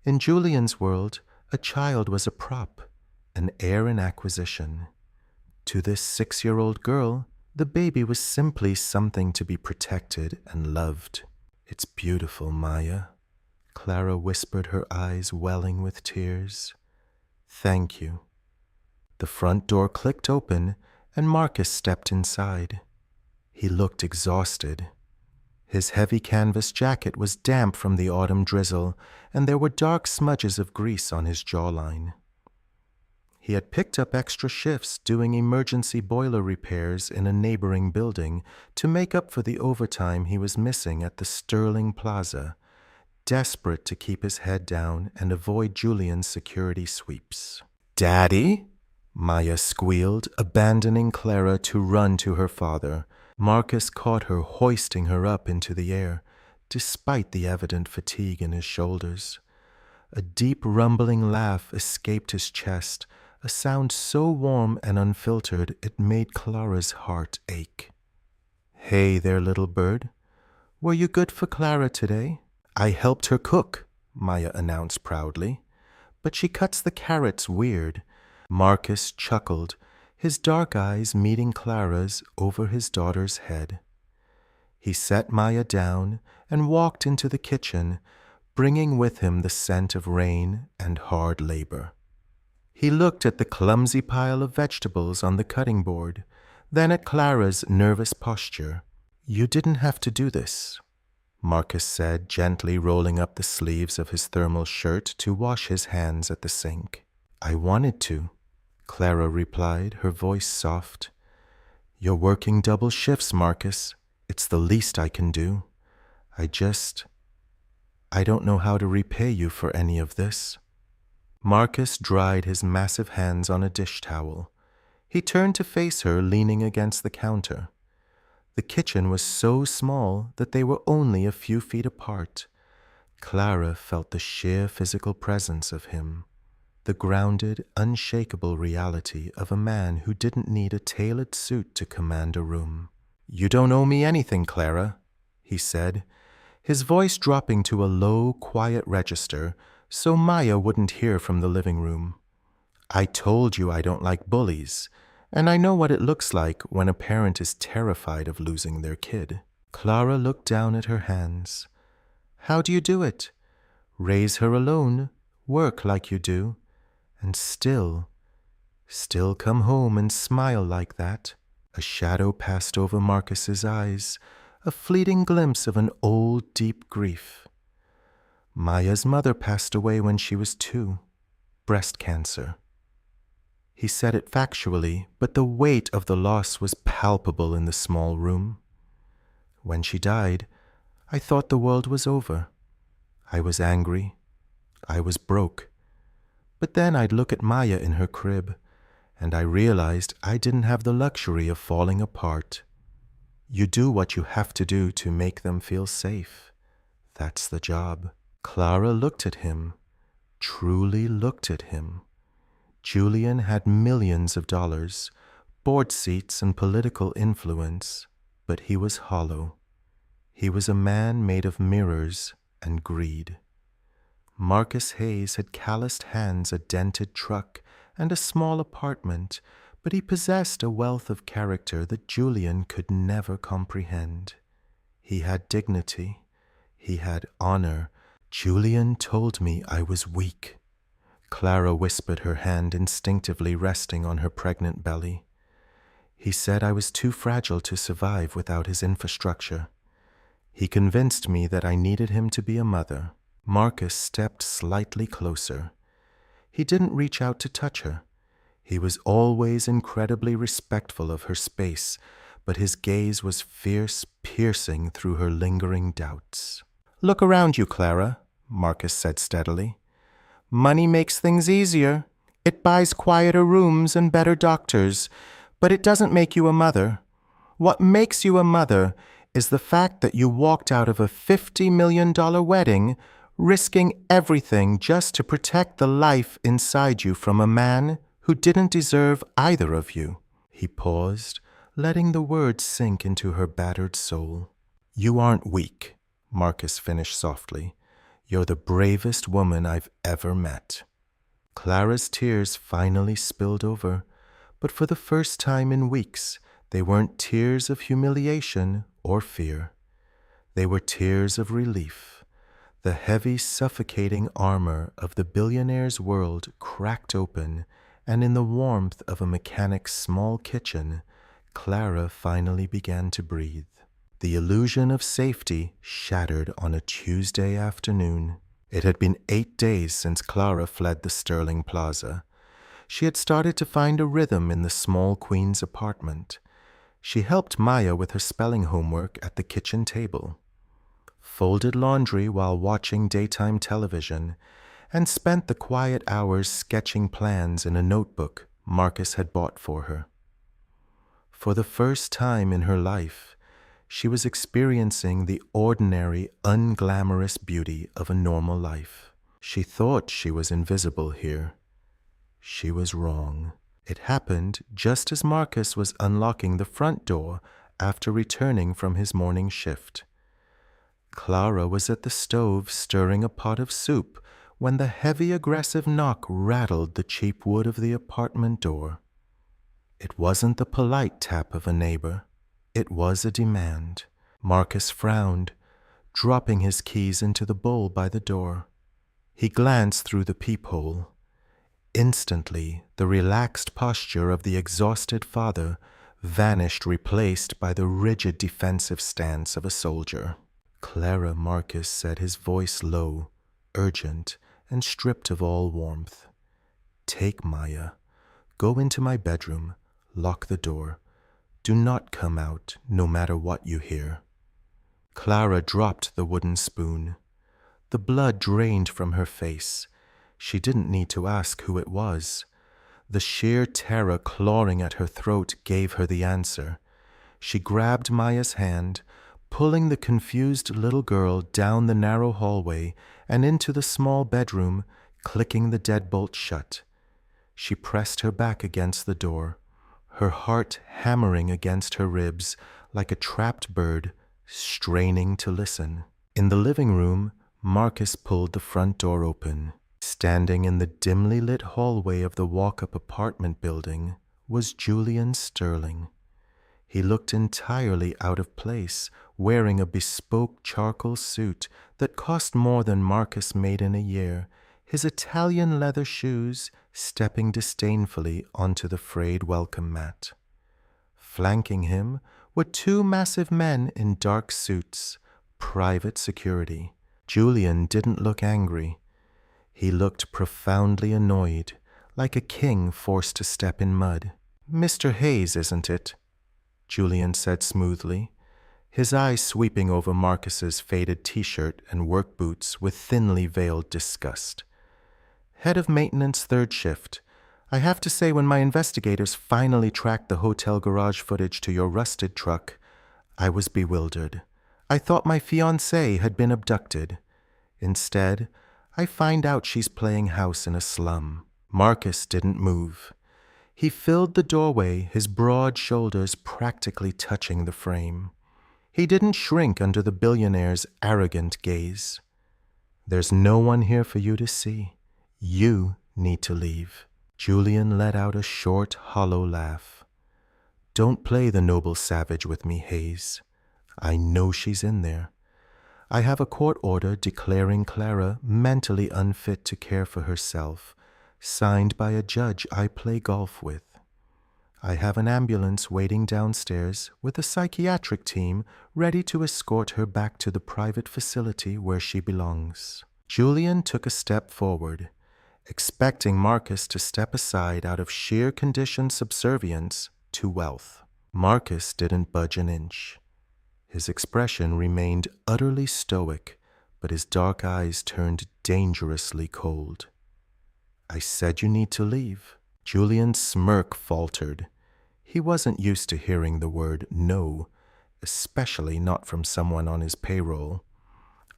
In Julian's world, a child was a prop, an heir in acquisition. To this 6-year-old girl, the baby was simply something to be protected and loved. "It's beautiful, Maya," Clara whispered, her eyes welling with tears. "Thank you." The front door clicked open, and Marcus stepped inside. He looked exhausted. His heavy canvas jacket was damp from the autumn drizzle, and there were dark smudges of grease on his jawline. He had picked up extra shifts doing emergency boiler repairs in a neighboring building to make up for the overtime he was missing at the Sterling Plaza, desperate to keep his head down and avoid Julian's security sweeps. "Daddy?" Maya squealed, abandoning Clara to run to her father. Marcus caught her, hoisting her up into the air, despite the evident fatigue in his shoulders. A deep rumbling laugh escaped his chest, a sound so warm and unfiltered it made Clara's heart ache. "Hey there, little bird. Were you good for Clara today?" "I helped her cook," Maya announced proudly. "But she cuts the carrots weird." Marcus chuckled, his dark eyes meeting Clara's over his daughter's head. He set Maya down and walked into the kitchen, bringing with him the scent of rain and hard labor. He looked at the clumsy pile of vegetables on the cutting board, then at Clara's nervous posture. "You didn't have to do this," Marcus said, gently rolling up the sleeves of his thermal shirt to wash his hands at the sink. "I wanted to," Clara replied, her voice soft. "You're working double shifts, Marcus. It's the least I can do." I don't know how to repay you for any of this." Marcus dried his massive hands on a dish towel. He turned to face her, leaning against the counter. The kitchen was so small that they were only a few feet apart. Clara felt the sheer physical presence of him, the grounded, unshakable reality of a man who didn't need a tailored suit to command a room. "You don't owe me anything, Clara," he said, his voice dropping to a low, quiet register so Maya wouldn't hear from the living room. "I told you I don't like bullies, and I know what it looks like when a parent is terrified of losing their kid." Clara looked down at her hands. "How do you do it? Raise her alone, work like you do, and still come home and smile like that?" A shadow passed over Marcus's eyes, a fleeting glimpse of an old, deep grief. "Maya's mother passed away when she was 2, breast cancer." He said it factually, but the weight of the loss was palpable in the small room. "When she died, I thought the world was over. I was angry. I was broke. But then I'd look at Maya in her crib, and I realized I didn't have the luxury of falling apart. You do what you have to do to make them feel safe. That's the job." Clara looked at him, truly looked at him. Julian had millions of dollars, board seats and political influence, but he was hollow. He was a man made of mirrors and greed. Marcus Hayes had calloused hands, a dented truck, and a small apartment, but he possessed a wealth of character that Julian could never comprehend. He had dignity. He had honor. "Julian told me I was weak." Clara whispered, her hand instinctively resting on her pregnant belly. "He said I was too fragile to survive without his infrastructure. He convinced me that I needed him to be a mother." Marcus stepped slightly closer. He didn't reach out to touch her. He was always incredibly respectful of her space, but his gaze was fierce, piercing through her lingering doubts. "Look around you, Clara," Marcus said steadily. "Money makes things easier. It buys quieter rooms and better doctors, but it doesn't make you a mother. What makes you a mother is the fact that you walked out of a $50 million wedding, risking everything just to protect the life inside you from a man who didn't deserve either of you." He paused, letting the words sink into her battered soul. "You aren't weak," Marcus finished softly. "You're the bravest woman I've ever met." Clara's tears finally spilled over, but for the first time in weeks, they weren't tears of humiliation or fear. They were tears of relief. The heavy, suffocating armor of the billionaire's world cracked open, and in the warmth of a mechanic's small kitchen, Clara finally began to breathe. The illusion of safety shattered on a Tuesday afternoon. It had been 8 days since Clara fled the Sterling Plaza. She had started to find a rhythm in the small Queen's apartment. She helped Maya with her spelling homework at the kitchen table, folded laundry while watching daytime television, and spent the quiet hours sketching plans in a notebook Marcus had bought for her. For the first time in her life, she was experiencing the ordinary, unglamorous beauty of a normal life. She thought she was invisible here. She was wrong. It happened just as Marcus was unlocking the front door after returning from his morning shift. Clara was at the stove stirring a pot of soup when the heavy, aggressive knock rattled the cheap wood of the apartment door. It wasn't the polite tap of a neighbor. It was a demand. Marcus frowned, dropping his keys into the bowl by the door. He glanced through the peephole. Instantly, the relaxed posture of the exhausted father vanished, replaced by the rigid defensive stance of a soldier. "Clara," Marcus said, his voice low, urgent, and stripped of all warmth. "Take Maya. Go into my bedroom. Lock the door. Do not come out, no matter what you hear." Clara dropped the wooden spoon. The blood drained from her face. She didn't need to ask who it was. The sheer terror clawing at her throat gave her the answer. She grabbed Maya's hand, pulling the confused little girl down the narrow hallway and into the small bedroom, clicking the deadbolt shut. She pressed her back against the door, her heart hammering against her ribs like a trapped bird, straining to listen. In the living room, Marcus pulled the front door open. Standing in the dimly lit hallway of the walk-up apartment building was Julian Sterling. He looked entirely out of place, wearing a bespoke charcoal suit that cost more than Marcus made in a year, his Italian leather shoes stepping disdainfully onto the frayed welcome mat. Flanking him were two massive men in dark suits, private security. Julian didn't look angry. He looked profoundly annoyed, like a king forced to step in mud. "Mr. Hayes, isn't it?" Julian said smoothly, his eyes sweeping over Marcus's faded t-shirt and work boots with thinly veiled disgust. "Head of maintenance, third shift. I have to say, when my investigators finally tracked the hotel garage footage to your rusted truck, I was bewildered. I thought my fiancée had been abducted. Instead, I find out she's playing house in a slum." Marcus didn't move. He filled the doorway, his broad shoulders practically touching the frame. He didn't shrink under the billionaire's arrogant gaze. "There's no one here for you to see. You need to leave." Julian let out a short, hollow laugh. "Don't play the noble savage with me, Hayes. I know she's in there. I have a court order declaring Clara mentally unfit to care for herself, signed by a judge I play golf with. I have an ambulance waiting downstairs with a psychiatric team ready to escort her back to the private facility where she belongs." Julian took a step forward, expecting Marcus to step aside out of sheer conditioned subservience to wealth. Marcus didn't budge an inch. His expression remained utterly stoic, but his dark eyes turned dangerously cold. "I said you need to leave." Julian's smirk faltered. He wasn't used to hearing the word no, especially not from someone on his payroll.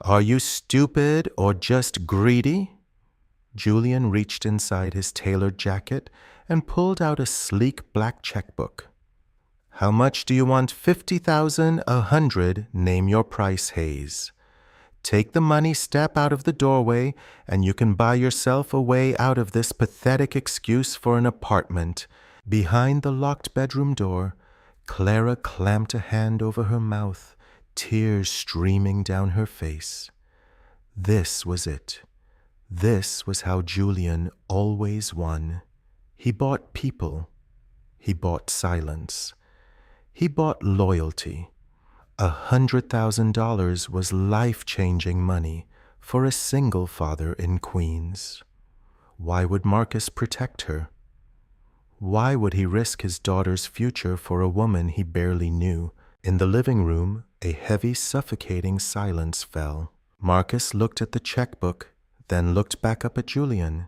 "Are you stupid or just greedy?" Julian reached inside his tailored jacket and pulled out a sleek black checkbook. "How much do you want? 50,000, 100, name your price, Hayes. Take the money, step out of the doorway, and you can buy yourself a way out of this pathetic excuse for an apartment." Behind the locked bedroom door, Clara clamped a hand over her mouth, tears streaming down her face. This was it. This was how Julian always won. He bought people. He bought silence. He bought loyalty. $100,000 was life-changing money for a single father in Queens. Why would Marcus protect her? Why would he risk his daughter's future for a woman he barely knew? In the living room, a heavy, suffocating silence fell. Marcus looked at the checkbook, then looked back up at Julian.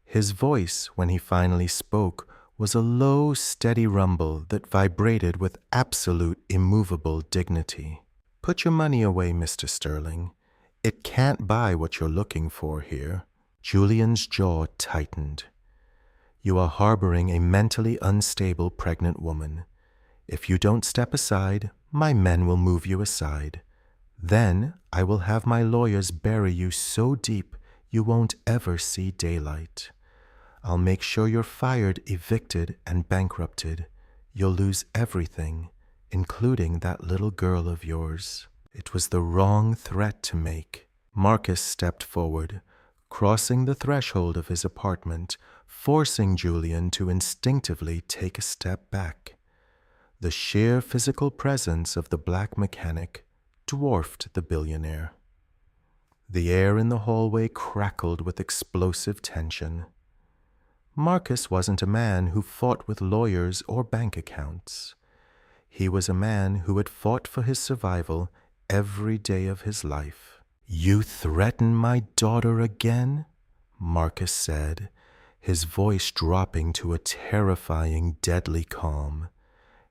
His voice, when he finally spoke, was a low, steady rumble that vibrated with absolute, immovable dignity. "Put your money away, Mr. Sterling. It can't buy what you're looking for here." Julian's jaw tightened. "You are harboring a mentally unstable pregnant woman. If you don't step aside, my men will move you aside. Then I will have my lawyers bury you so deep you won't ever see daylight. I'll make sure you're fired, evicted, and bankrupted. You'll lose everything, including that little girl of yours." It was the wrong threat to make. Marcus stepped forward, crossing the threshold of his apartment, forcing Julian to instinctively take a step back. The sheer physical presence of the black mechanic dwarfed the billionaire. The air in the hallway crackled with explosive tension. Marcus wasn't a man who fought with lawyers or bank accounts. He was a man who had fought for his survival every day of his life. "You threaten my daughter again?" Marcus said, his voice dropping to a terrifying, deadly calm.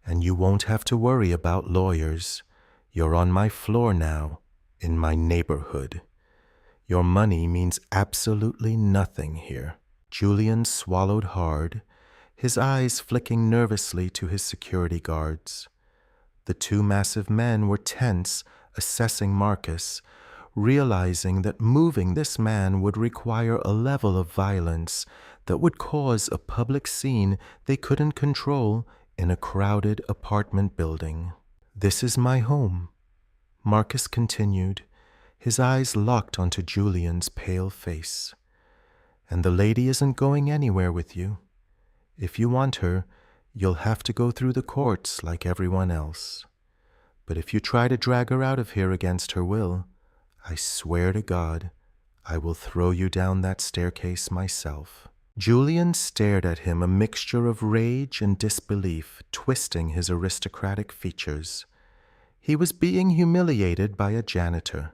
"And you won't have to worry about lawyers. You're on my floor now, in my neighborhood. Your money means absolutely nothing here." Julian swallowed hard, his eyes flicking nervously to his security guards. The two massive men were tense, assessing Marcus, realizing that moving this man would require a level of violence that would cause a public scene they couldn't control in a crowded apartment building. "This is my home," Marcus continued, his eyes locked onto Julian's pale face. "And the lady isn't going anywhere with you. If you want her, you'll have to go through the courts like everyone else. But if you try to drag her out of here against her will, I swear to God, I will throw you down that staircase myself." Julian stared at him, a mixture of rage and disbelief twisting his aristocratic features. He was being humiliated by a janitor.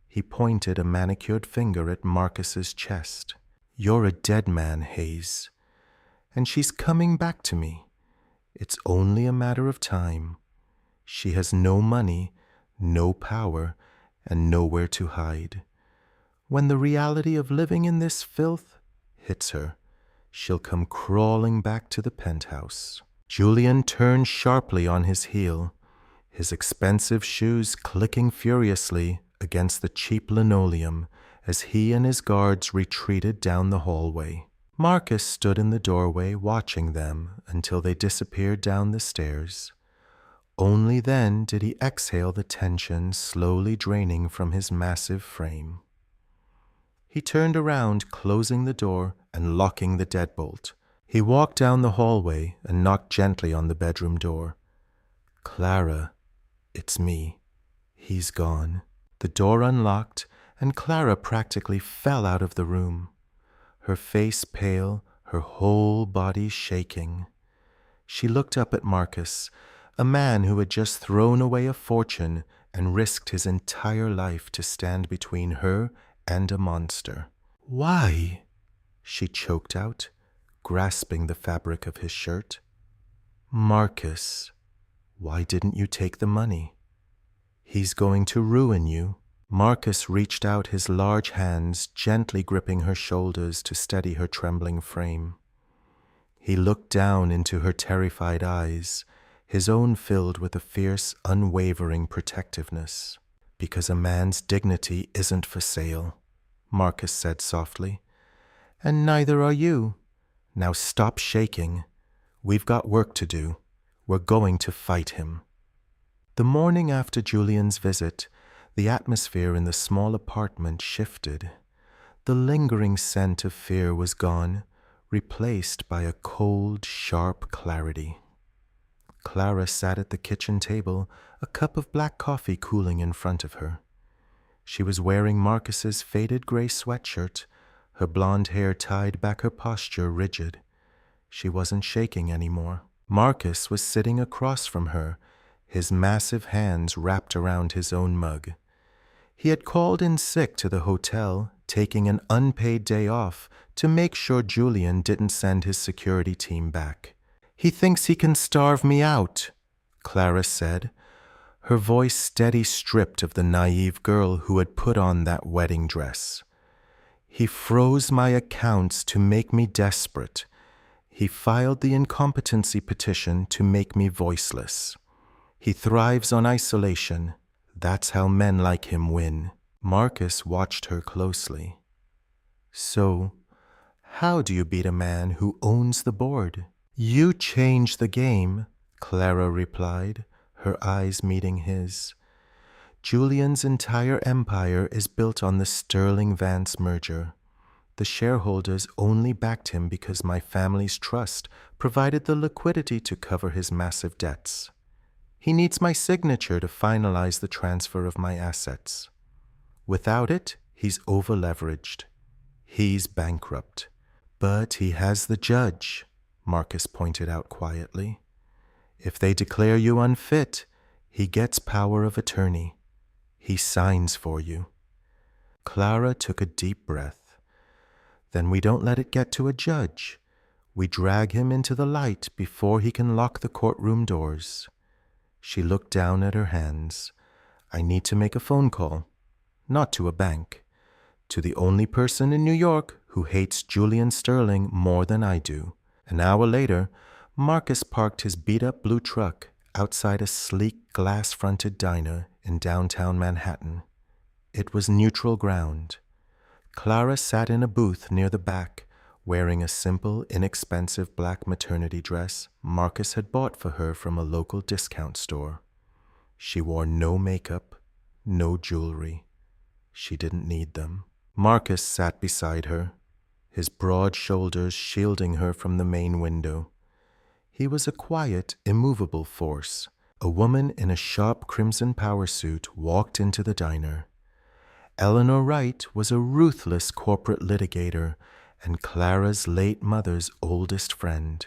He pointed a manicured finger at Marcus's chest. "You're a dead man, Hayes. And she's coming back to me. It's only a matter of time. She has no money, no power, and nowhere to hide. When the reality of living in this filth hits her, she'll come crawling back to the penthouse." Julian turned sharply on his heel, his expensive shoes clicking furiously against the cheap linoleum as he and his guards retreated down the hallway. Marcus stood in the doorway watching them until they disappeared down the stairs. Only then did he exhale the tension slowly draining from his massive frame. He turned around, closing the door and locking the deadbolt. He walked down the hallway and knocked gently on the bedroom door. "Clara, it's me. He's gone." The door unlocked, and Clara practically fell out of the room, her face pale, her whole body shaking. She looked up at Marcus, a man who had just thrown away a fortune and risked his entire life to stand between her and a monster. "Why?" she choked out, grasping the fabric of his shirt. "Marcus, why didn't you take the money? He's going to ruin you." Marcus reached out his large hands, gently gripping her shoulders to steady her trembling frame. He looked down into her terrified eyes, his own filled with a fierce, unwavering protectiveness. "Because a man's dignity isn't for sale," Marcus said softly. "And neither are you. Now stop shaking. We've got work to do. We're going to fight him." The morning after Julian's visit, the atmosphere in the small apartment shifted. The lingering scent of fear was gone, replaced by a cold, sharp clarity. Clara sat at the kitchen table, a cup of black coffee cooling in front of her. She was wearing Marcus's faded gray sweatshirt, her blonde hair tied back, her posture rigid. She wasn't shaking anymore. Marcus was sitting across from her, his massive hands wrapped around his own mug. He had called in sick to the hotel, taking an unpaid day off to make sure Julian didn't send his security team back. "He thinks he can starve me out," Clara said, her voice steady, stripped of the naive girl who had put on that wedding dress. "He froze my accounts to make me desperate. He filed the incompetency petition to make me voiceless. He thrives on isolation. That's how men like him win." Marcus watched her closely. "So, how do you beat a man who owns the board?" "You change the game," Clara replied, her eyes meeting his. "Julian's entire empire is built on the Sterling Vance merger. The shareholders only backed him because my family's trust provided the liquidity to cover his massive debts. He needs my signature to finalize the transfer of my assets. Without it, he's over-leveraged. He's bankrupt. But he has the judge," Marcus pointed out quietly. "If they declare you unfit, he gets power of attorney. He signs for you." Clara took a deep breath. "Then we don't let it get to a judge. We drag him into the light before he can lock the courtroom doors." She looked down at her hands. "I need to make a phone call. Not to a bank. To the only person in New York who hates Julian Sterling more than I do." An hour later, Marcus parked his beat-up blue truck outside a sleek glass-fronted diner in downtown Manhattan. It was neutral ground. Clara sat in a booth near the back, wearing a simple, inexpensive black maternity dress Marcus had bought for her from a local discount store. She wore no makeup, no jewelry. She didn't need them. Marcus sat beside her, his broad shoulders shielding her from the main window. He was a quiet, immovable force. A woman in a sharp crimson power suit walked into the diner. Eleanor Wright was a ruthless corporate litigator and Clara's late mother's oldest friend.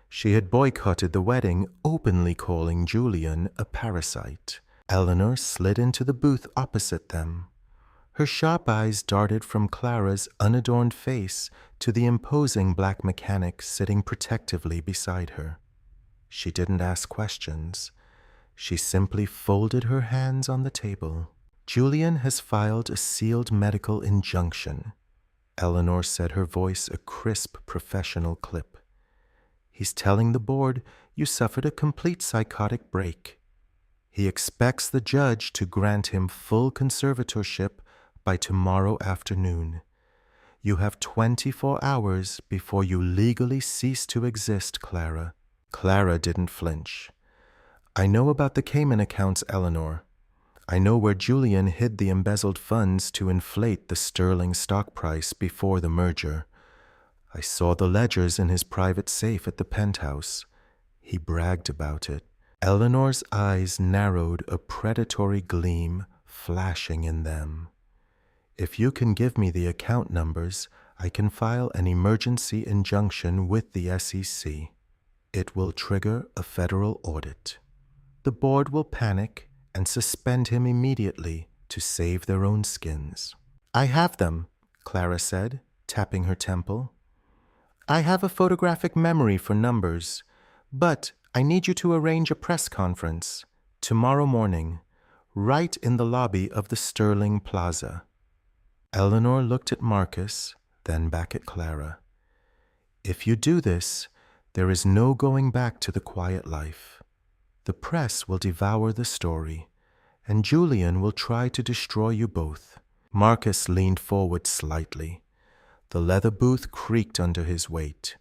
She had boycotted the wedding, openly calling Julian a parasite. Eleanor slid into the booth opposite them. Her sharp eyes darted from Clara's unadorned face to the imposing black mechanic sitting protectively beside her. She didn't ask questions. She simply folded her hands on the table. "Julian has filed a sealed medical injunction." Eleanor said, her voice a crisp professional clip. "He's telling the board you suffered a complete psychotic break. He expects the judge to grant him full conservatorship by tomorrow afternoon. You have 24 hours before you legally cease to exist, Clara." Clara didn't flinch. "I know about the Cayman accounts, Eleanor. I know where Julian hid the embezzled funds to inflate the sterling stock price before the merger. I saw the ledgers in his private safe at the penthouse. He bragged about it." Eleanor's eyes narrowed, a predatory gleam flashing in them. "If you can give me the account numbers, I can file an emergency injunction with the SEC. It will trigger a federal audit. The board will panic and suspend him immediately to save their own skins." "I have them," Clara said, tapping her temple. "I have a photographic memory for numbers, but I need you to arrange a press conference tomorrow morning, right in the lobby of the Sterling Plaza." Eleanor looked at Marcus, then back at Clara. "If you do this, there is no going back to the quiet life. The press will devour the story, and Julian will try to destroy you both." Marcus leaned forward slightly. The leather booth creaked under his weight.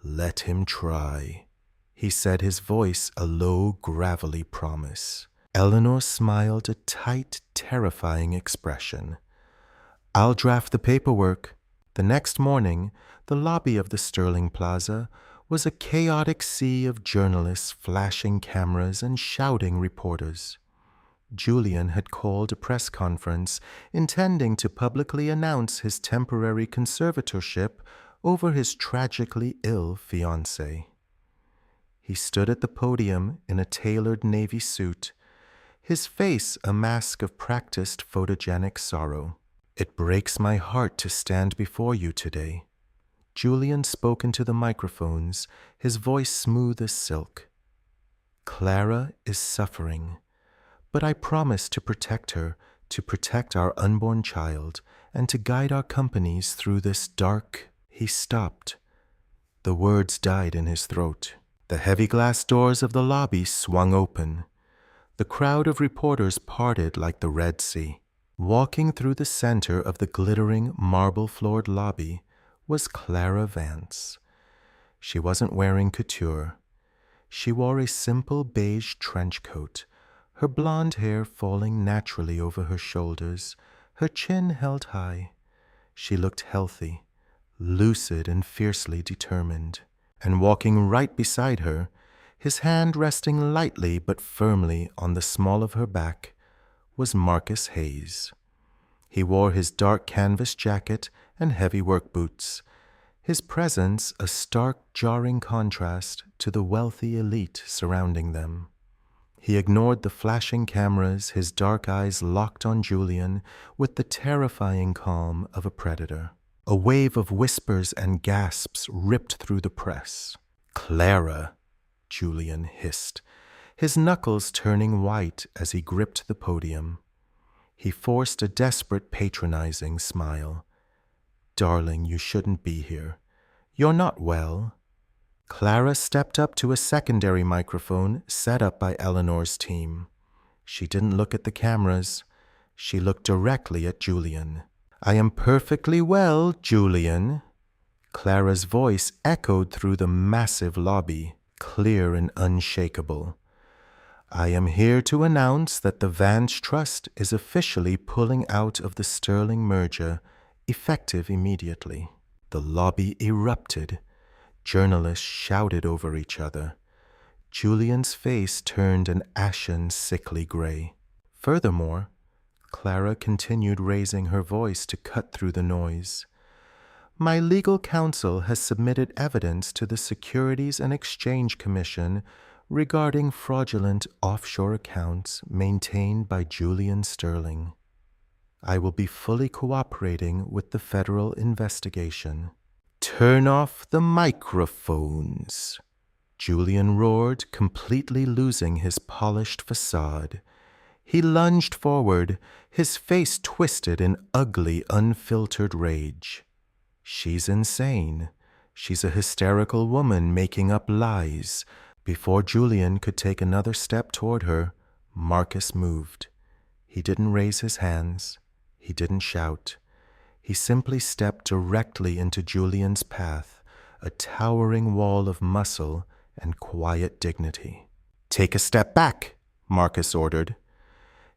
"Let him try," he said, his voice a low, gravelly promise. Eleanor smiled a tight, terrifying expression. "I'll draft the paperwork." The next morning, the lobby of the Sterling Plaza was a chaotic sea of journalists flashing cameras and shouting reporters. Julian had called a press conference intending to publicly announce his temporary conservatorship over his tragically ill fiancée. He stood at the podium in a tailored navy suit, his face a mask of practiced photogenic sorrow. "It breaks my heart to stand before you today." Julian spoke into the microphones, his voice smooth as silk. "Clara is suffering, but I promise to protect her, to protect our unborn child, and to guide our companies through this dark—" He stopped. The words died in his throat. The heavy glass doors of the lobby swung open. The crowd of reporters parted like the Red Sea. Walking through the center of the glittering, marble-floored lobby was Clara Vance. She wasn't wearing couture. She wore a simple beige trench coat, her blonde hair falling naturally over her shoulders, her chin held high. She looked healthy, lucid and fiercely determined. And walking right beside her, his hand resting lightly but firmly on the small of her back, was Marcus Hayes. He wore his dark canvas jacket and heavy work boots, his presence a stark, jarring contrast to the wealthy elite surrounding them. He ignored the flashing cameras, his dark eyes locked on Julian with the terrifying calm of a predator. A wave of whispers and gasps ripped through the press. "Clara," Julian hissed, his knuckles turning white as he gripped the podium. He forced a desperate, patronizing smile. "Darling, you shouldn't be here. You're not well." Clara stepped up to a secondary microphone set up by Eleanor's team. She didn't look at the cameras. She looked directly at Julian. "I am perfectly well, Julian." Clara's voice echoed through the massive lobby, clear and unshakable. "I am here to announce that the Vance Trust is officially pulling out of the Sterling merger, effective immediately." The lobby erupted. Journalists shouted over each other. Julian's face turned an ashen, sickly gray. Furthermore, Clara continued raising her voice to cut through the noise. "My legal counsel has submitted evidence to the Securities and Exchange Commission regarding fraudulent offshore accounts maintained by Julian Sterling. I will be fully cooperating with the federal investigation." "Turn off the microphones," Julian roared, completely losing his polished facade. He lunged forward, his face twisted in ugly, unfiltered rage. "She's insane. She's a hysterical woman making up lies." Before Julian could take another step toward her, Marcus moved. He didn't raise his hands. He didn't shout. He simply stepped directly into Julian's path, a towering wall of muscle and quiet dignity. "Take a step back," Marcus ordered.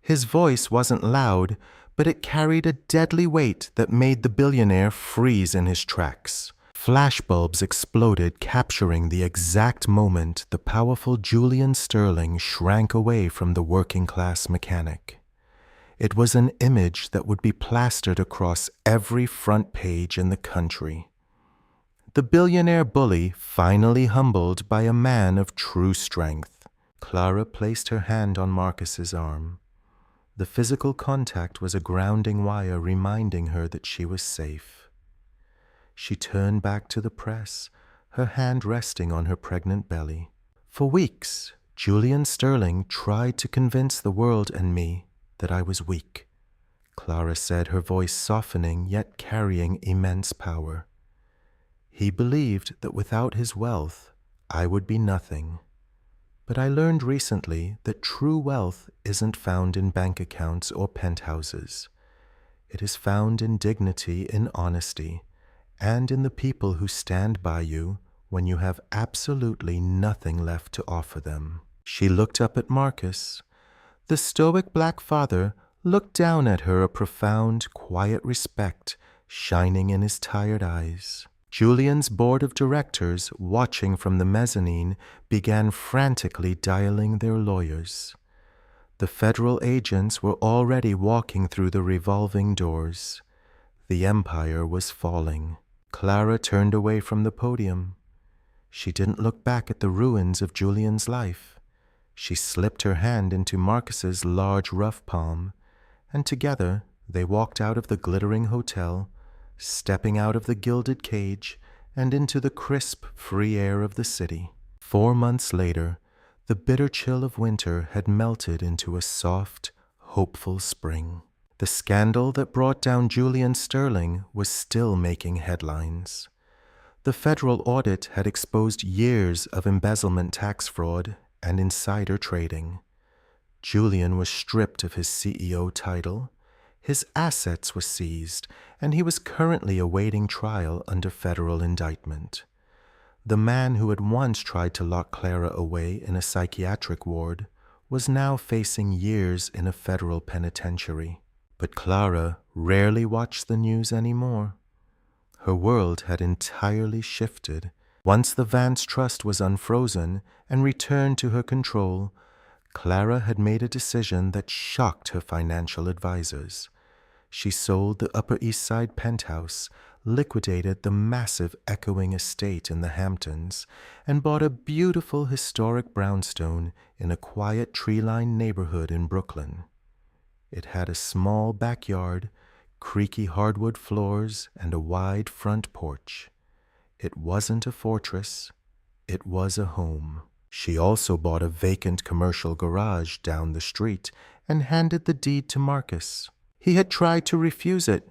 His voice wasn't loud, but it carried a deadly weight that made the billionaire freeze in his tracks. Flashbulbs exploded, capturing the exact moment the powerful Julian Sterling shrank away from the working-class mechanic. It was an image that would be plastered across every front page in the country. The billionaire bully finally humbled by a man of true strength. Clara placed her hand on Marcus's arm. The physical contact was a grounding wire reminding her that she was safe. She turned back to the press, her hand resting on her pregnant belly. "For weeks, Julian Sterling tried to convince the world and me that I was weak," Clara said, her voice softening yet carrying immense power. "He believed that without his wealth, I would be nothing. But I learned recently that true wealth isn't found in bank accounts or penthouses. It is found in dignity, in honesty, and in the people who stand by you when you have absolutely nothing left to offer them." She looked up at Marcus. The stoic black father looked down at her, a profound, quiet respect shining in his tired eyes. Julian's board of directors, watching from the mezzanine, began frantically dialing their lawyers. The federal agents were already walking through the revolving doors. The empire was falling. Clara turned away from the podium. She didn't look back at the ruins of Julian's life. She slipped her hand into Marcus's large, rough palm, and together they walked out of the glittering hotel, stepping out of the gilded cage and into the crisp, free air of the city. 4 months later, the bitter chill of winter had melted into a soft, hopeful spring. The scandal that brought down Julian Sterling was still making headlines. The federal audit had exposed years of embezzlement, tax fraud, and insider trading. Julian was stripped of his CEO title. His assets were seized, and he was currently awaiting trial under federal indictment. The man who had once tried to lock Clara away in a psychiatric ward was now facing years in a federal penitentiary. But Clara rarely watched the news anymore. Her world had entirely shifted. Once the Vance Trust was unfrozen and returned to her control, Clara had made a decision that shocked her financial advisors. She sold the Upper East Side penthouse, liquidated the massive echoing estate in the Hamptons, and bought a beautiful historic brownstone in a quiet tree-lined neighborhood in Brooklyn. It had a small backyard, creaky hardwood floors, and a wide front porch. It wasn't a fortress, it was a home. She also bought a vacant commercial garage down the street and handed the deed to Marcus. He had tried to refuse it,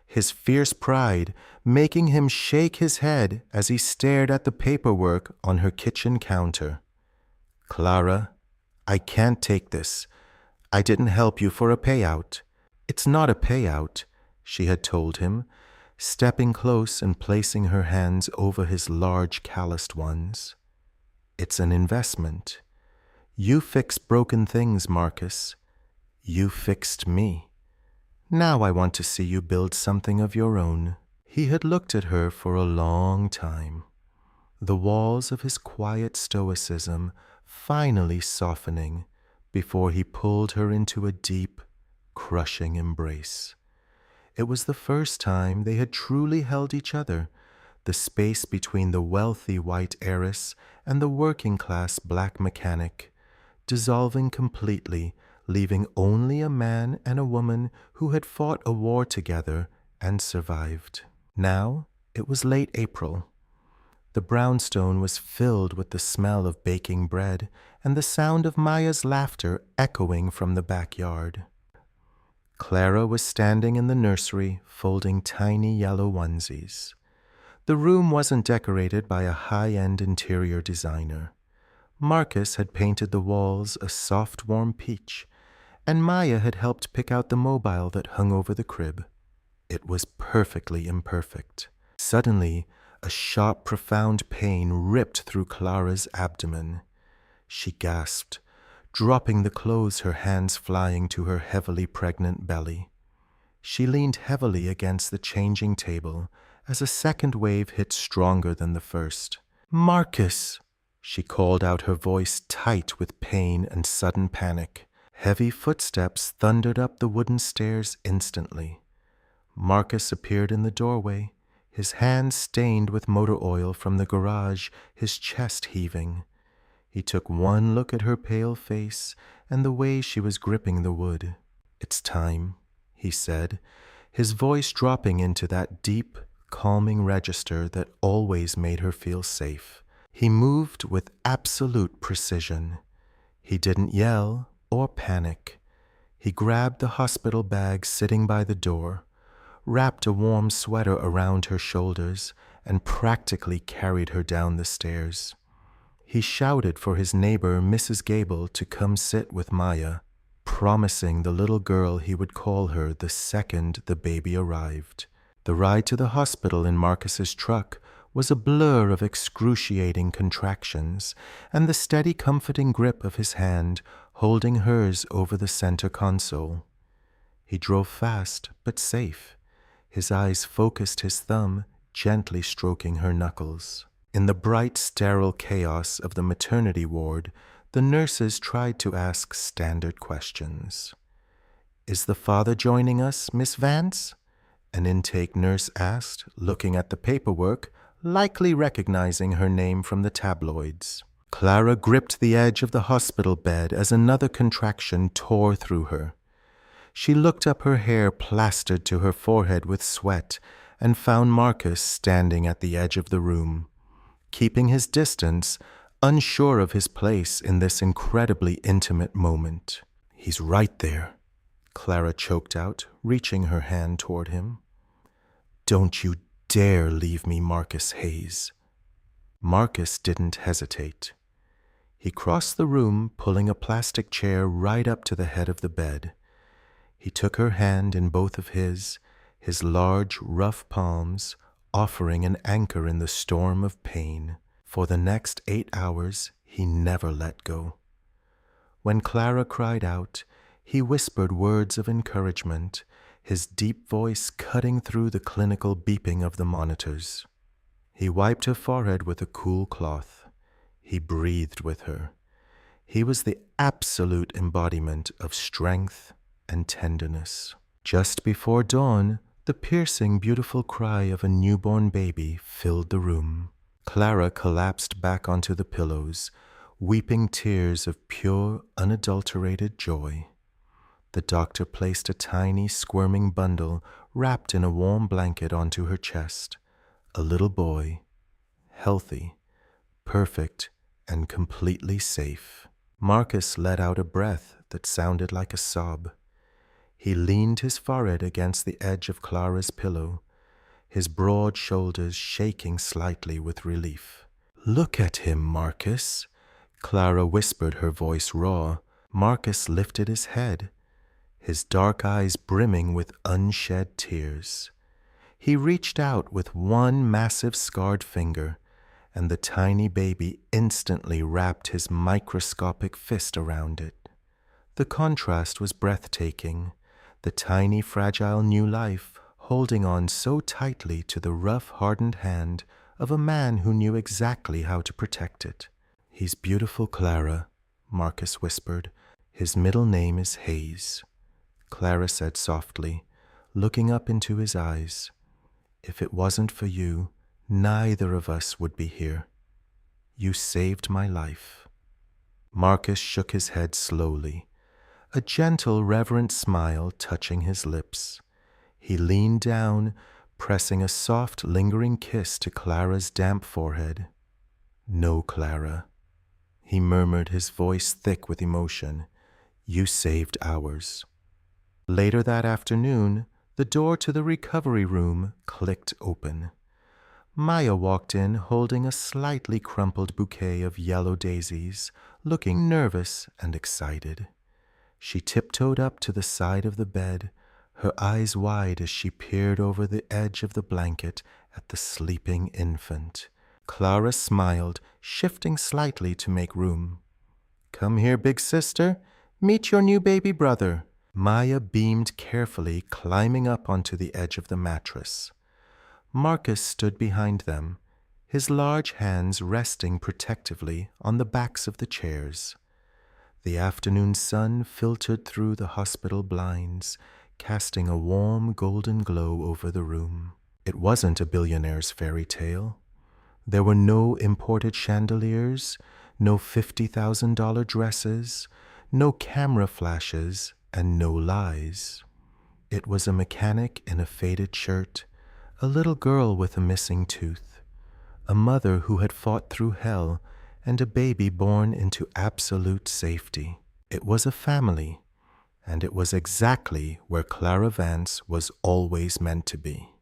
his fierce pride making him shake his head as he stared at the paperwork on her kitchen counter. "Clara, I can't take this. I didn't help you for a payout." "It's not a payout," she had told him, stepping close and placing her hands over his large calloused ones. "It's an investment. You fix broken things, Marcus. You fixed me. Now I want to see you build something of your own." He had looked at her for a long time, the walls of his quiet stoicism finally softening before he pulled her into a deep, crushing embrace. It was the first time they had truly held each other, the space between the wealthy white heiress and the working-class black mechanic, dissolving completely, leaving only a man and a woman who had fought a war together and survived. Now it was late April. The brownstone was filled with the smell of baking bread and the sound of Maya's laughter echoing from the backyard. Clara was standing in the nursery folding tiny yellow onesies. The room wasn't decorated by a high-end interior designer. Marcus had painted the walls a soft, warm peach, and Maya had helped pick out the mobile that hung over the crib. It was perfectly imperfect. Suddenly, a sharp, profound pain ripped through Clara's abdomen. She gasped, dropping the clothes, her hands flying to her heavily pregnant belly. She leaned heavily against the changing table as a second wave hit stronger than the first. "Marcus!" She called out, her voice tight with pain and sudden panic. Heavy footsteps thundered up the wooden stairs instantly. Marcus appeared in the doorway, his hands stained with motor oil from the garage, his chest heaving. He took one look at her pale face and the way she was gripping the wood. "It's time," he said, his voice dropping into that deep, calming register that always made her feel safe. He moved with absolute precision. He didn't yell or panic. He grabbed the hospital bag sitting by the door, wrapped a warm sweater around her shoulders, and practically carried her down the stairs. He shouted for his neighbor, Mrs. Gable, to come sit with Maya, promising the little girl he would call her the second the baby arrived. The ride to the hospital in Marcus's truck was a blur of excruciating contractions and the steady, comforting grip of his hand holding hers over the center console. He drove fast but safe. His eyes focused, his thumb gently stroking her knuckles. In the bright, sterile chaos of the maternity ward, the nurses tried to ask standard questions. "Is the father joining us, Miss Vance?" an intake nurse asked, looking at the paperwork, likely recognizing her name from the tabloids. Clara gripped the edge of the hospital bed as another contraction tore through her. She looked up, her hair plastered to her forehead with sweat, and found Marcus standing at the edge of the room, keeping his distance, unsure of his place in this incredibly intimate moment. "He's right there," Clara choked out, reaching her hand toward him. "Don't you dare leave me, Marcus Hayes." Marcus didn't hesitate. He crossed the room, pulling a plastic chair right up to the head of the bed. He took her hand in both of his large, rough palms offering an anchor in the storm of pain. For the next 8 hours, he never let go. When Clara cried out, he whispered words of encouragement, his deep voice cutting through the clinical beeping of the monitors. He wiped her forehead with a cool cloth. He breathed with her. He was the absolute embodiment of strength and tenderness. Just before dawn, The piercing, beautiful cry of a newborn baby filled the room. Clara collapsed back onto the pillows, weeping tears of pure, unadulterated joy. The doctor placed a tiny, squirming bundle wrapped in a warm blanket onto her chest. A little boy, healthy, perfect, and completely safe. Marcus let out a breath that sounded like a sob. He leaned his forehead against the edge of Clara's pillow, his broad shoulders shaking slightly with relief. "Look at him, Marcus," Clara whispered, her voice raw. Marcus lifted his head, his dark eyes brimming with unshed tears. He reached out with one massive scarred finger, and the tiny baby instantly wrapped his microscopic fist around it. The contrast was breathtaking, the tiny, fragile new life holding on so tightly to the rough, hardened hand of a man who knew exactly how to protect it. "He's beautiful, Clara," Marcus whispered. "His middle name is Hayes," Clara said softly, looking up into his eyes. "If it wasn't for you, neither of us would be here. You saved my life." Marcus shook his head slowly, a gentle, reverent smile touching his lips. He leaned down, pressing a soft, lingering kiss to Clara's damp forehead. "No, Clara," he murmured, his voice thick with emotion. "You saved ours." Later that afternoon, the door to the recovery room clicked open. Maya walked in holding a slightly crumpled bouquet of yellow daisies, looking nervous and excited. She tiptoed up to the side of the bed, her eyes wide as she peered over the edge of the blanket at the sleeping infant. Clara smiled, shifting slightly to make room. "Come here, big sister. Meet your new baby brother." Maya beamed carefully, climbing up onto the edge of the mattress. Marcus stood behind them, his large hands resting protectively on the backs of the chairs. The afternoon sun filtered through the hospital blinds, casting a warm golden glow over the room. It wasn't a billionaire's fairy tale. There were no imported chandeliers, no $50,000 dresses, no camera flashes, and no lies. It was a mechanic in a faded shirt, a little girl with a missing tooth, a mother who had fought through hell, and a baby born into absolute safety. It was a family, and it was exactly where Clara Vance was always meant to be.